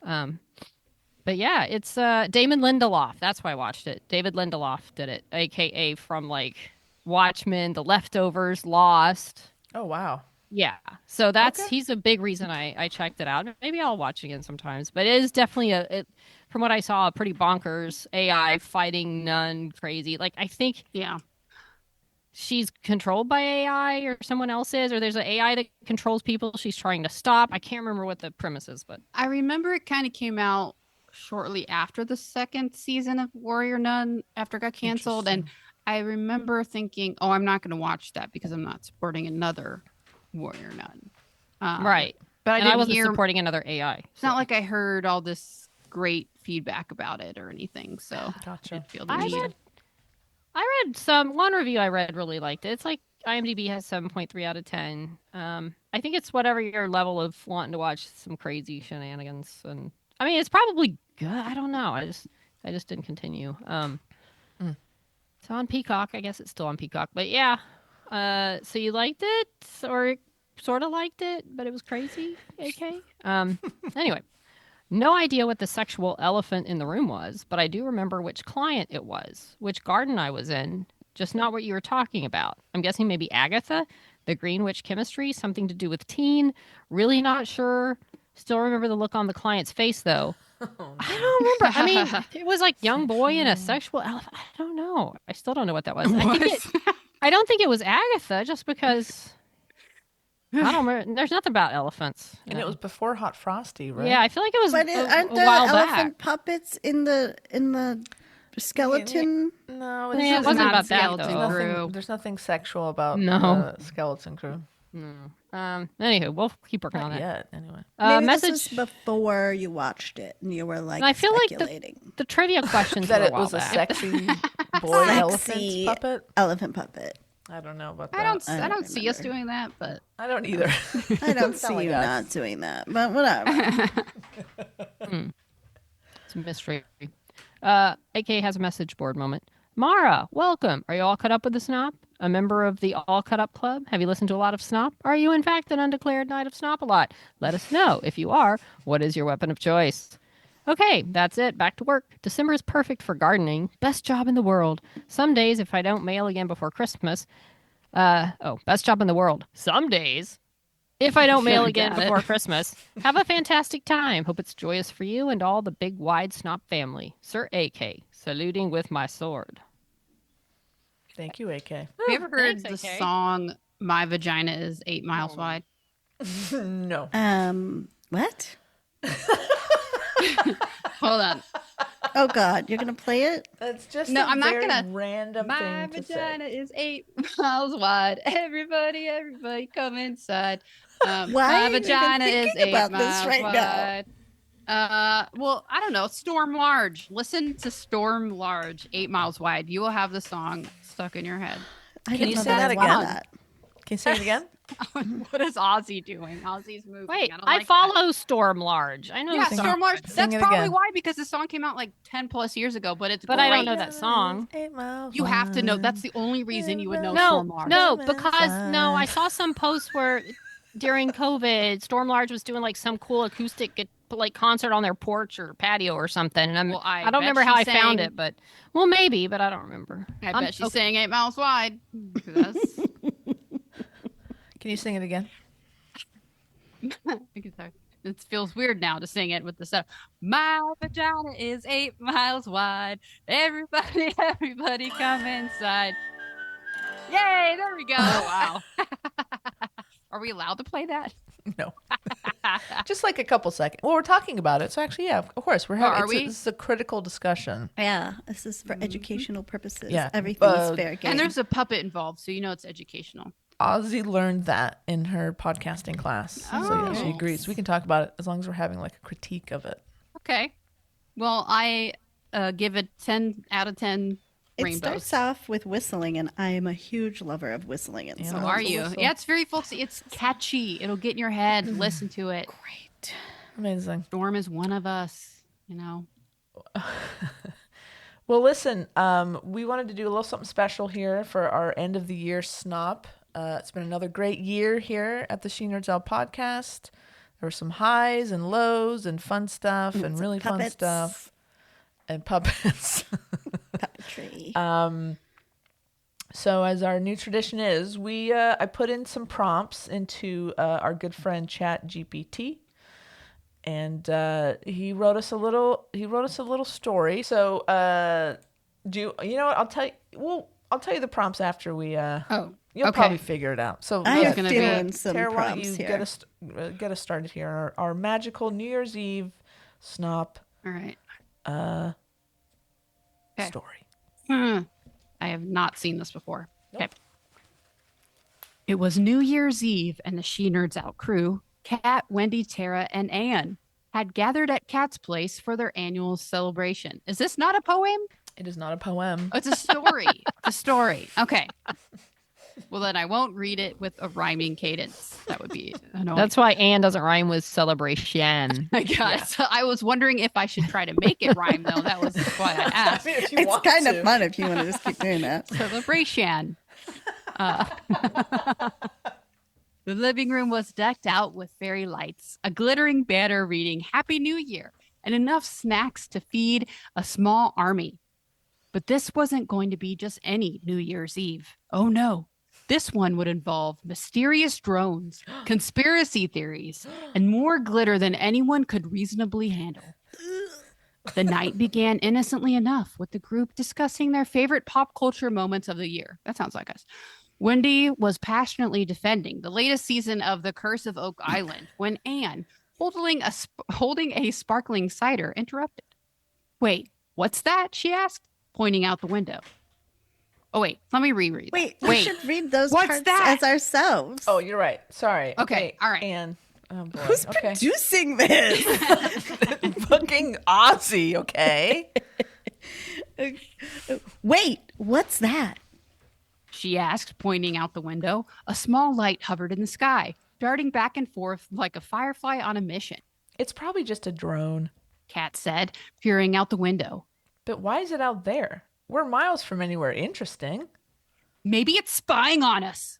Speaker 2: But yeah, it's Damon Lindelof. That's why I watched it. David Lindelof did it, aka from like Watchmen, The Leftovers, Lost.
Speaker 3: Oh wow.
Speaker 2: Yeah, so he's a big reason I checked it out. Maybe I'll watch it again sometimes. But it is definitely from what I saw, a pretty bonkers AI fighting nun crazy. Like I think she's controlled by AI or someone else is, or there's an AI that controls people she's trying to stop. I can't remember what the premise is, but
Speaker 4: I remember it kind of came out shortly after the second season of Warrior Nun after it got canceled, and I remember thinking, "Oh, I'm not going to watch that because I'm not supporting another Warrior Nun."
Speaker 2: right.
Speaker 4: But
Speaker 2: I wasn't supporting another AI.
Speaker 4: It's not like I heard all this great feedback about it or anything, so
Speaker 3: Gotcha.
Speaker 4: I didn't feel the need.
Speaker 2: I read one review I read really liked it. It's like IMDb has 7.3 out of 10. I think it's whatever your level of wanting to watch some crazy shenanigans, and I mean it's probably good. I don't know. I just didn't continue. It's on Peacock. I guess it's still on Peacock. But yeah. So you liked it, or sort of liked it, but it was crazy. AK. Anyway. No idea what the sexual elephant in the room was, but I do remember which client it was, which garden I was in, just not what you were talking about. I'm guessing maybe Agatha, the Green Witch chemistry, something to do with teen. Really not sure. Still remember the look on the client's face, though. I don't remember. I mean, it was like young boy and a sexual elephant. I don't know. I still don't know what that was. I don't think it was Agatha, just because... I don't remember. There's nothing about elephants.
Speaker 3: And it was before Hot Frosty, right?
Speaker 2: Yeah, I feel like it was
Speaker 7: But aren't
Speaker 2: a
Speaker 7: there
Speaker 2: while
Speaker 7: elephant
Speaker 2: back.
Speaker 7: puppets in the skeleton?
Speaker 3: No,
Speaker 2: Yeah, it wasn't about that, though.
Speaker 3: There's nothing sexual about
Speaker 2: No.
Speaker 3: Skeleton Crew.
Speaker 2: Anywho, we'll keep working on
Speaker 3: Not
Speaker 2: that.
Speaker 3: yet, anyway.
Speaker 7: Maybe
Speaker 2: Message.
Speaker 7: this was before you watched it, and you were like
Speaker 2: And I feel like
Speaker 7: speculating.
Speaker 2: the trivia questions
Speaker 3: That
Speaker 2: were
Speaker 3: it
Speaker 2: a while
Speaker 3: was a
Speaker 2: back.
Speaker 3: sexy boy elephant
Speaker 7: Sexy
Speaker 3: puppet?
Speaker 7: elephant puppet.
Speaker 3: I don't know about that.
Speaker 4: I don't
Speaker 7: don't
Speaker 4: see us
Speaker 7: remember.
Speaker 4: doing that, but
Speaker 3: I don't either.
Speaker 7: I don't
Speaker 3: Sound
Speaker 7: see
Speaker 3: like
Speaker 7: you
Speaker 3: us.
Speaker 7: not doing that, but whatever.
Speaker 2: It's a mystery. AK has a message board moment. Mara, welcome. Are you all caught up with the SNOP? A member of the All Cut Up Club? Have you listened to a lot of SNOP? Are you, in fact, an undeclared Knight of SNOP a lot? Let us know. If you are, what is your weapon of choice? Okay, that's it. Back to work. December is perfect for gardening. Best job in the world. Some days, if I don't mail again before Christmas, best job in the world. Some days, if I don't mail again before Christmas, have a fantastic time. Hope it's joyous for you and all the big, wide SNOP family. Sir AK, saluting with my sword.
Speaker 3: Thank you, AK.
Speaker 4: Have you ever heard
Speaker 2: Thanks,
Speaker 4: the
Speaker 2: AK.
Speaker 4: song "My Vagina Is 8 Miles Wide"?
Speaker 3: No.
Speaker 7: What?
Speaker 4: Hold on.
Speaker 7: Oh God, you're gonna play it?
Speaker 3: That's just
Speaker 4: No,
Speaker 3: a
Speaker 4: I'm not
Speaker 3: very
Speaker 4: gonna-
Speaker 3: random
Speaker 4: My
Speaker 3: thing to
Speaker 4: vagina
Speaker 3: say.
Speaker 4: is 8 miles wide. Everybody, come inside.
Speaker 7: Why
Speaker 4: My
Speaker 7: are you even
Speaker 4: vagina is
Speaker 7: thinking
Speaker 4: 8
Speaker 7: about this
Speaker 4: miles
Speaker 7: right now?
Speaker 4: wide. Well, I don't know. Storm Large. Listen to Storm Large, 8 Miles Wide. You will have the song stuck in your head.
Speaker 7: I
Speaker 3: Can
Speaker 7: didn't
Speaker 3: you
Speaker 7: know
Speaker 3: say that
Speaker 7: I
Speaker 3: again?
Speaker 7: wanted that.
Speaker 3: Can you say it again?
Speaker 4: What is Ozzy doing? Ozzy's moving.
Speaker 2: Wait,
Speaker 4: don't
Speaker 2: I
Speaker 4: like that.
Speaker 2: follow Storm Large. I know
Speaker 4: Yeah,
Speaker 2: the song,
Speaker 4: Storm Large.
Speaker 3: Sing
Speaker 4: That's
Speaker 3: it
Speaker 4: probably
Speaker 3: again.
Speaker 4: why, because the song came out like 10 plus years ago, but it's
Speaker 2: but
Speaker 4: great.
Speaker 2: I don't know that song.
Speaker 3: 8 miles
Speaker 4: You have to know.
Speaker 3: wide.
Speaker 4: That's the only reason you would know
Speaker 2: No,
Speaker 4: Storm Large.
Speaker 2: no,
Speaker 3: Storm
Speaker 2: because no, I
Speaker 3: inside.
Speaker 2: saw some posts where during COVID, Storm Large was doing like some cool acoustic like concert on their porch or patio or something. And
Speaker 4: Well,
Speaker 2: I
Speaker 4: I
Speaker 2: don't
Speaker 4: bet
Speaker 2: remember how I
Speaker 4: she
Speaker 2: found
Speaker 4: sang-
Speaker 2: it, but well, maybe, but I don't remember.
Speaker 4: I bet she's saying 8 Miles Wide. That's...
Speaker 3: Can you sing it again?
Speaker 4: Sorry. It feels weird now to sing it with the stuff. My vagina is 8 miles wide. Everybody, everybody come inside. Yay, there we go. Wow. Are we allowed to play that?
Speaker 3: No. Just like a couple seconds. Well, we're talking about it, so actually, yeah, of course, we're having.
Speaker 4: are we?
Speaker 3: This is a critical discussion.
Speaker 7: Yeah, this is for educational purposes.
Speaker 3: Yeah,
Speaker 7: Everything's fair game.
Speaker 4: And there's a puppet involved, so you know it's educational.
Speaker 3: Ozzy learned that in her podcasting class, so yeah, she
Speaker 4: Oh.
Speaker 3: agrees. We can talk about it as long as we're having like a critique of it.
Speaker 4: Okay. Well, I give it 10 out of 10
Speaker 7: It
Speaker 4: rainbows.
Speaker 7: starts off with whistling, and I am a huge lover of whistling in
Speaker 3: Yeah.
Speaker 4: So
Speaker 7: songs.
Speaker 4: are you? Yeah, it's very folksy. It's catchy. It'll get in your head. Listen to it.
Speaker 7: Great.
Speaker 3: Amazing.
Speaker 4: Storm is one of us, you know.
Speaker 3: Well, listen, we wanted to do a little something special here for our end of the year SNOP. It's been another great year here at the She Nerds Out podcast. There were some highs and lows and fun stuff and
Speaker 7: some
Speaker 3: really fun
Speaker 7: puppets.
Speaker 3: stuff and puppets.
Speaker 7: Puppetry.
Speaker 3: So as our new tradition is, I put in some prompts into our good friend Chat GPT, and he wrote us a little story. So you know what? I'll tell you. Well, I'll tell you the prompts after we. You'll
Speaker 4: okay.
Speaker 3: probably figure it out. So
Speaker 7: I
Speaker 4: have
Speaker 3: yeah,
Speaker 7: feeling some
Speaker 3: Tara, why don't
Speaker 7: prompts
Speaker 3: you
Speaker 7: here.
Speaker 3: get us started here? Our magical New Year's Eve SNOP
Speaker 4: All right. Okay.
Speaker 3: story.
Speaker 4: I have not seen this before.
Speaker 3: Nope.
Speaker 4: Okay. It was New Year's Eve, and the She Nerds Out crew, Kat, Wendy, Tara, and Anne, had gathered at Kat's place for their annual celebration. Is this not a poem?
Speaker 3: It is not a poem.
Speaker 4: Oh, it's a story. It's a story. Okay. Well, then I won't read it with a rhyming cadence. That would be annoying.
Speaker 2: That's why Anne doesn't rhyme with celebration.
Speaker 4: I guess. I was wondering if I should try to make it rhyme, though. That was why I asked.
Speaker 3: if you
Speaker 7: It's
Speaker 3: want
Speaker 7: kind
Speaker 3: to.
Speaker 7: of fun if you want to just keep doing that.
Speaker 4: Celebration. The living room was decked out with fairy lights, a glittering banner reading Happy New Year, and enough snacks to feed a small army. But this wasn't going to be just any New Year's Eve. Oh no. This one would involve mysterious drones, conspiracy theories, and more glitter than anyone could reasonably handle. The night began innocently enough with the group discussing their favorite pop culture moments of the year. That sounds like us. Wendy was passionately defending the latest season of The Curse of Oak Island when Anne, holding a sparkling cider, interrupted. Wait, what's that? She asked, pointing out the window. Oh, wait, let me reread.
Speaker 7: Wait, we
Speaker 4: Wait.
Speaker 7: should read those
Speaker 4: What's
Speaker 7: parts
Speaker 4: that?
Speaker 7: as ourselves.
Speaker 3: Oh, you're right. Sorry.
Speaker 4: Okay, all right.
Speaker 3: And oh boy.
Speaker 7: Who's
Speaker 3: okay.
Speaker 7: producing this?
Speaker 3: Fucking Ozzy. Okay.
Speaker 7: Wait, what's that?
Speaker 4: She asked, pointing out the window. A small light hovered in the sky, darting back and forth like a firefly on a mission.
Speaker 3: It's probably just a drone.
Speaker 4: Kat said, peering out the window.
Speaker 3: But why is it out there? We're miles from anywhere interesting.
Speaker 4: Maybe it's spying on us,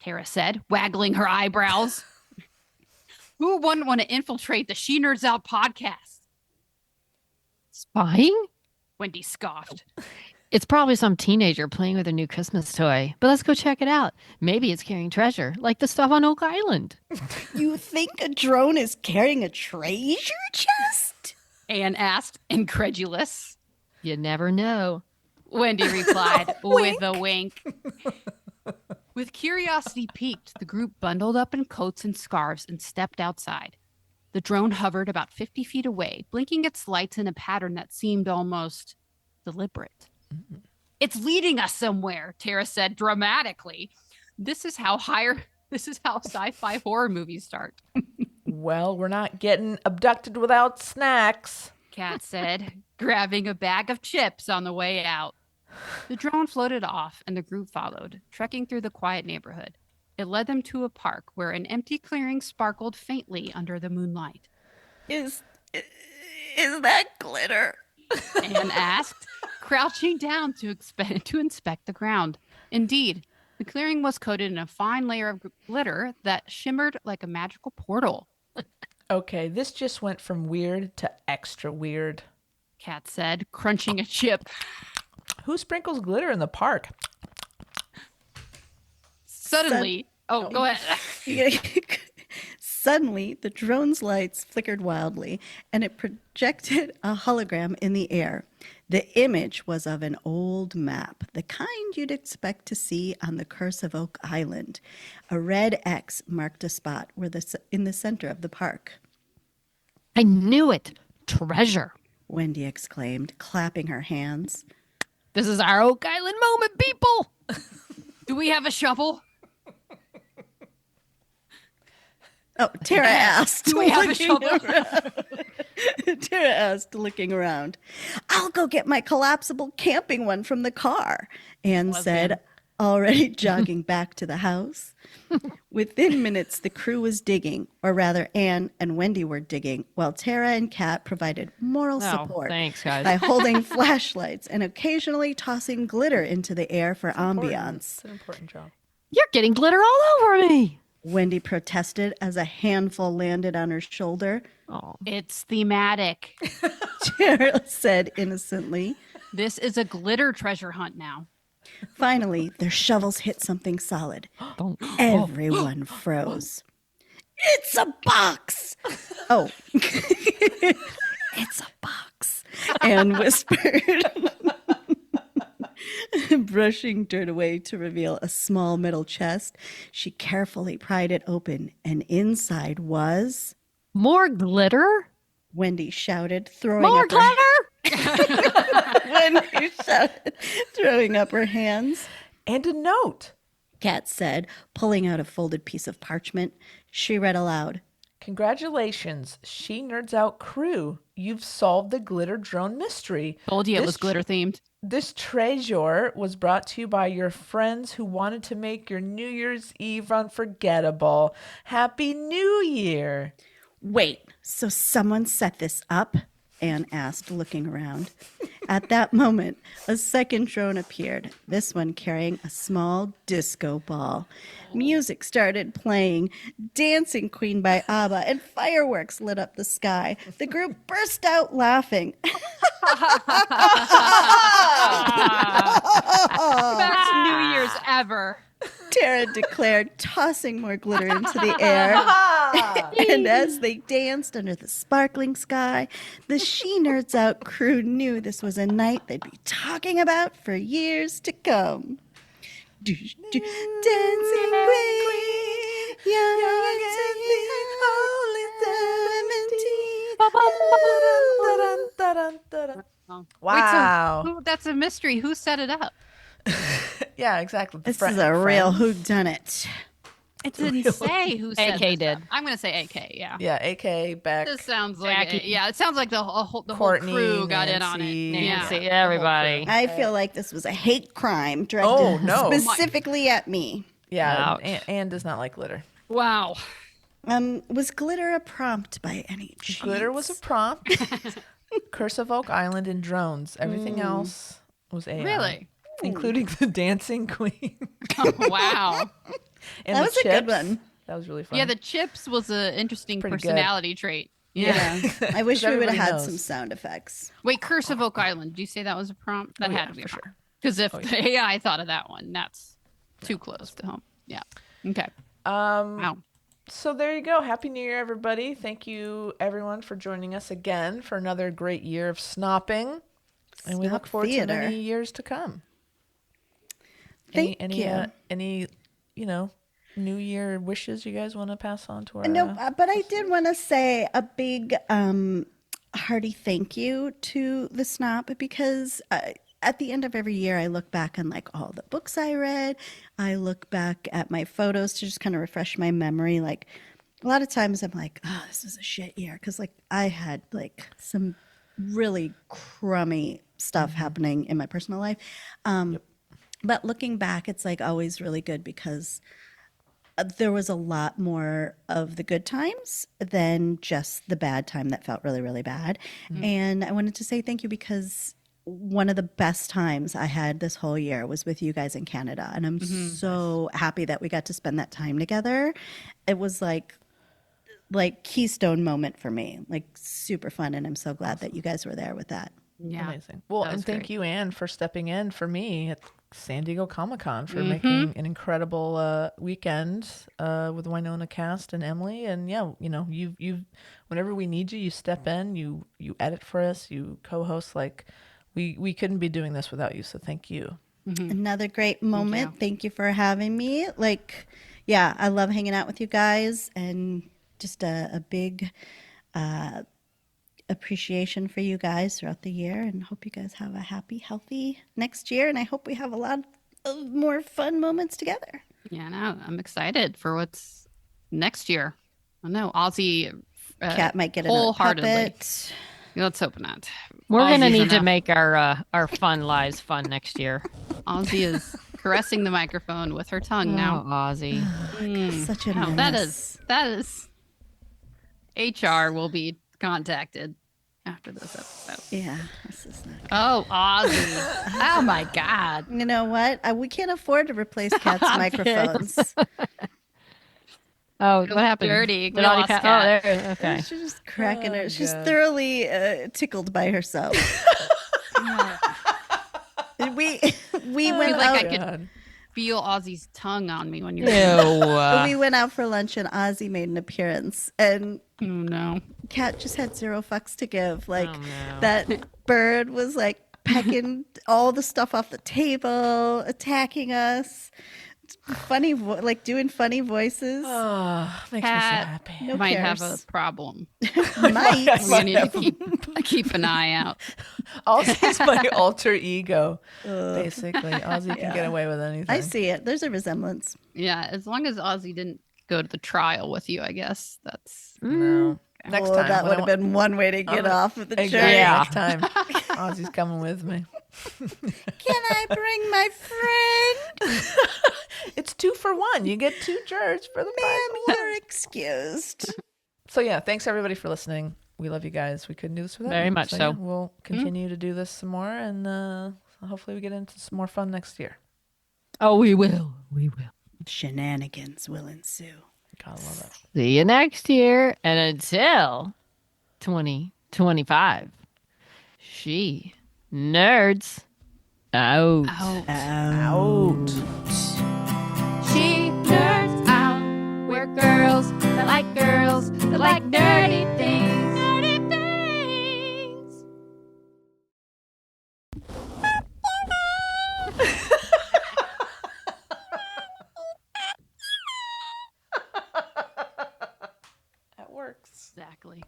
Speaker 4: Tara said, waggling her eyebrows. Who wouldn't want to infiltrate the She Nerds Out podcast?
Speaker 2: Spying?
Speaker 4: Wendy scoffed.
Speaker 2: It's probably some teenager playing with a new Christmas toy. But let's go check it out. Maybe it's carrying treasure, like the stuff on Oak Island.
Speaker 7: You think a drone is carrying a treasure chest?
Speaker 4: Anne asked, incredulous.
Speaker 2: You never know.
Speaker 4: Wendy replied with a wink. With curiosity piqued, the group bundled up in coats and scarves and stepped outside. The drone hovered about 50 feet away, blinking its lights in a pattern that seemed almost deliberate. Mm-hmm. It's leading us somewhere, Tara said dramatically. This is how sci-fi horror movies start.
Speaker 3: Well, we're not getting abducted without snacks.
Speaker 4: Kat said, grabbing a bag of chips on the way out. The drone floated off, and the group followed, trekking through the quiet neighborhood. It led them to a park where an empty clearing sparkled faintly under the moonlight.
Speaker 7: Is that glitter?
Speaker 4: Anne asked, crouching down to inspect the ground. Indeed, the clearing was coated in a fine layer of glitter that shimmered like a magical portal.
Speaker 3: Okay, this just went from weird to extra weird.
Speaker 4: Kat said, crunching a chip.
Speaker 3: Who sprinkles glitter in the park?
Speaker 4: Suddenly, go ahead.
Speaker 7: Suddenly, the drone's lights flickered wildly, and it projected a hologram in the air. The image was of an old map, the kind you'd expect to see on the Curse of Oak Island. A red X marked a spot in the center of the park.
Speaker 2: I knew it. Treasure.
Speaker 7: Wendy exclaimed, clapping her hands.
Speaker 2: This is our Oak Island moment, people.
Speaker 4: Do we have a shovel?
Speaker 7: Oh, Tara asked.
Speaker 4: Do we have a shovel?
Speaker 7: Tara asked, looking around. I'll go get my collapsible camping one from the car, Anne said, already jogging back to the house. Within minutes, the crew was digging, or rather, Anne and Wendy were digging, while Tara and Kat provided moral support
Speaker 2: thanks, guys.
Speaker 7: by holding flashlights and occasionally tossing glitter into the air for ambiance.
Speaker 3: It's an important job.
Speaker 2: You're getting glitter all over me.
Speaker 7: Wendy protested as a handful landed on her shoulder.
Speaker 2: Oh,
Speaker 4: It's thematic.
Speaker 7: Tara said innocently.
Speaker 4: This is a glitter treasure hunt now.
Speaker 7: Finally, their shovels hit something solid.
Speaker 2: don't.
Speaker 7: Everyone froze. It's a box! Oh. It's a box, Anne whispered, brushing dirt away to reveal a small metal chest. She carefully pried it open, and inside was...
Speaker 2: More glitter?
Speaker 7: Wendy shouted, throwing
Speaker 2: More
Speaker 7: up her
Speaker 2: glitter?
Speaker 7: Wendy shouted, throwing up her hands.
Speaker 3: And a note.
Speaker 7: Kat said, pulling out a folded piece of parchment. She read aloud.
Speaker 3: Congratulations, She Nerds Out crew. You've solved the glitter drone mystery.
Speaker 4: Told you it
Speaker 3: This
Speaker 4: was glitter themed.
Speaker 3: This treasure was brought to you by your friends who wanted to make your New Year's Eve unforgettable. Happy New Year.
Speaker 7: Wait, so someone set this up? Anne asked, looking around. At that moment, a second drone appeared, this one carrying a small disco ball. Music started playing, Dancing Queen by ABBA, and fireworks lit up the sky. The group burst out laughing.
Speaker 4: Best New Year's ever.
Speaker 7: Tara declared, tossing more glitter into the air. And as they danced under the sparkling sky, the She Nerds Out crew knew this was a night they'd be talking about for years to come. Dancing Queen, young and holy
Speaker 3: Wow.
Speaker 4: Wait, so that's a mystery. Who set it up?
Speaker 3: Yeah, exactly.
Speaker 7: This is a real whodunit.
Speaker 4: It didn't say who set
Speaker 2: AK
Speaker 4: this
Speaker 2: did.
Speaker 4: up. I'm going to say AK, yeah.
Speaker 3: Yeah, AK, Beck,
Speaker 4: This sounds like
Speaker 2: Jackie.
Speaker 4: it sounds like the whole
Speaker 3: Courtney,
Speaker 4: crew got in on it.
Speaker 3: Nancy.
Speaker 4: Yeah.
Speaker 2: Nancy, everybody.
Speaker 7: I feel like this was a hate crime directed
Speaker 3: Oh, no.
Speaker 7: specifically at me.
Speaker 3: Yeah,
Speaker 2: Ouch.
Speaker 3: Anne does not like glitter.
Speaker 4: Wow.
Speaker 7: Was glitter a prompt by any chance?
Speaker 3: Glitter was a prompt. Curse of Oak Island and drones. Everything else was AI.
Speaker 4: Really?
Speaker 3: including the dancing queen.
Speaker 4: Oh, wow.
Speaker 3: And
Speaker 7: That
Speaker 3: the
Speaker 7: was a good
Speaker 3: chips.
Speaker 7: one.
Speaker 3: That was really fun.
Speaker 4: Yeah, the chips was an interesting
Speaker 3: pretty good.
Speaker 4: personality trait.
Speaker 3: yeah.
Speaker 7: I wish
Speaker 3: 'Cause
Speaker 7: we would have
Speaker 3: everybody
Speaker 7: had
Speaker 3: knows.
Speaker 7: some sound effects.
Speaker 4: Wait, Curse of Oak Island. Did you say that was a prompt? That
Speaker 3: Oh,
Speaker 4: had
Speaker 3: yeah,
Speaker 4: to be
Speaker 3: for
Speaker 4: a prompt.
Speaker 3: sure.
Speaker 4: Because if
Speaker 3: Oh, yeah.
Speaker 4: the AI thought of that one, that's too close to home. Yeah. Okay. Wow.
Speaker 3: So there you go. Happy New Year, everybody. Thank you, everyone, for joining us again for another great year of snopping. And we look
Speaker 7: Snop
Speaker 3: forward
Speaker 7: theater.
Speaker 3: to many years to come.
Speaker 7: Thank
Speaker 3: any,
Speaker 7: you.
Speaker 3: Any, New Year wishes you guys want to pass on to our...
Speaker 7: No, but I did want to say a big hearty thank you to the SNOP because at the end of every year, I look back on like all the books I read. I look back at my photos to just kind of refresh my memory. Like a lot of times I'm like, oh, this is a shit year. Cause like I had like some really crummy stuff happening in my personal life. But looking back, it's like always really good because there was a lot more of the good times than just the bad time that felt really, really bad. And I wanted to say thank you because one of the best times I had this whole year was with you guys in Canada. And I'm so happy that we got to spend that time together. It was like keystone moment for me, like super fun. And I'm so glad that you guys were there with that.
Speaker 4: Yeah.
Speaker 3: Amazing. Well,
Speaker 4: That was
Speaker 3: and thank
Speaker 4: great.
Speaker 3: you, Anne, for stepping in for me at San Diego Comic-Con for making an incredible weekend with the Winona cast and Emily. And yeah, you've whenever we need you, you step in, you edit for us, you co-host. Like we couldn't be doing this without you. So thank you.
Speaker 7: Another great moment.
Speaker 4: you.
Speaker 7: Thank you for having me. Like, yeah, I love hanging out with you guys and just a big appreciation for you guys throughout the year and hope you guys have a happy, healthy next year. And I hope we have a lot of more fun moments together.
Speaker 4: Yeah, no, I'm excited for what's next year. I know Ozzy
Speaker 7: Cat might get another
Speaker 4: wholeheartedly.
Speaker 7: puppet.
Speaker 4: Let's hope not.
Speaker 2: We're gonna
Speaker 4: Ozzy's
Speaker 2: need to
Speaker 4: enough.
Speaker 2: make our fun lives fun next year.
Speaker 4: Ozzy is caressing the microphone with her tongue now.
Speaker 2: Oh, Ozzy.
Speaker 7: Such a
Speaker 4: No,
Speaker 7: menace.
Speaker 4: that is HR will be contacted after this episode.
Speaker 7: Yeah, this is not.
Speaker 4: Oh, Ozzy. Oh my God.
Speaker 7: You know what? We can't afford to replace Cat's microphones.
Speaker 2: Oh, what happened?
Speaker 4: dirty.
Speaker 2: Did
Speaker 4: We
Speaker 2: Audie
Speaker 4: lost
Speaker 2: pa-
Speaker 4: Kat.
Speaker 2: Oh, there. Okay.
Speaker 7: She's just cracking her. She's
Speaker 3: God.
Speaker 7: thoroughly tickled by herself. we went
Speaker 4: like
Speaker 7: out.
Speaker 4: I could
Speaker 3: God.
Speaker 4: feel Ozzy's tongue on me when you're.
Speaker 7: We went out for lunch and Ozzy made an appearance and
Speaker 4: Oh no.
Speaker 7: Cat just had zero fucks to give. Like
Speaker 2: Oh, no.
Speaker 7: that bird was like pecking all the stuff off the table, attacking us. Funny, like doing funny voices.
Speaker 3: Oh, makes me so
Speaker 4: Cat
Speaker 3: happy.
Speaker 7: No
Speaker 4: might have a
Speaker 7: cares.
Speaker 4: problem.
Speaker 7: Might.
Speaker 4: We need to keep an eye out.
Speaker 3: Ozzy's my alter ego, basically. Ozzy can get away with anything.
Speaker 7: I see it. There's a resemblance.
Speaker 4: Yeah, as long as Ozzy didn't go to the trial with you, I guess that's.
Speaker 3: No. Next
Speaker 7: Well,
Speaker 3: time.
Speaker 7: that
Speaker 3: when
Speaker 7: would
Speaker 3: I
Speaker 7: have been one way to get off of the
Speaker 3: Exactly.
Speaker 7: journey.
Speaker 2: Yeah.
Speaker 3: Next time. Ozzy's coming with me.
Speaker 7: Can I bring my friend?
Speaker 3: It's 2 for 1. You get 2 jerks for the
Speaker 7: Ma'am,
Speaker 3: price.
Speaker 7: you're excused.
Speaker 3: So yeah, thanks everybody for listening. We love you guys. We couldn't do this without you.
Speaker 2: Very much so.
Speaker 3: Yeah, we'll continue to do this some more, and hopefully we get into some more fun next year.
Speaker 2: Oh, we will. We will.
Speaker 7: Shenanigans will ensue.
Speaker 3: God, I love it.
Speaker 2: See you next year. And until 2025, she nerds out.
Speaker 3: Out.
Speaker 1: She nerds out. We're girls that like nerdy things. Nerdy things.
Speaker 3: That works.
Speaker 4: Exactly.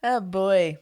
Speaker 3: Oh boy.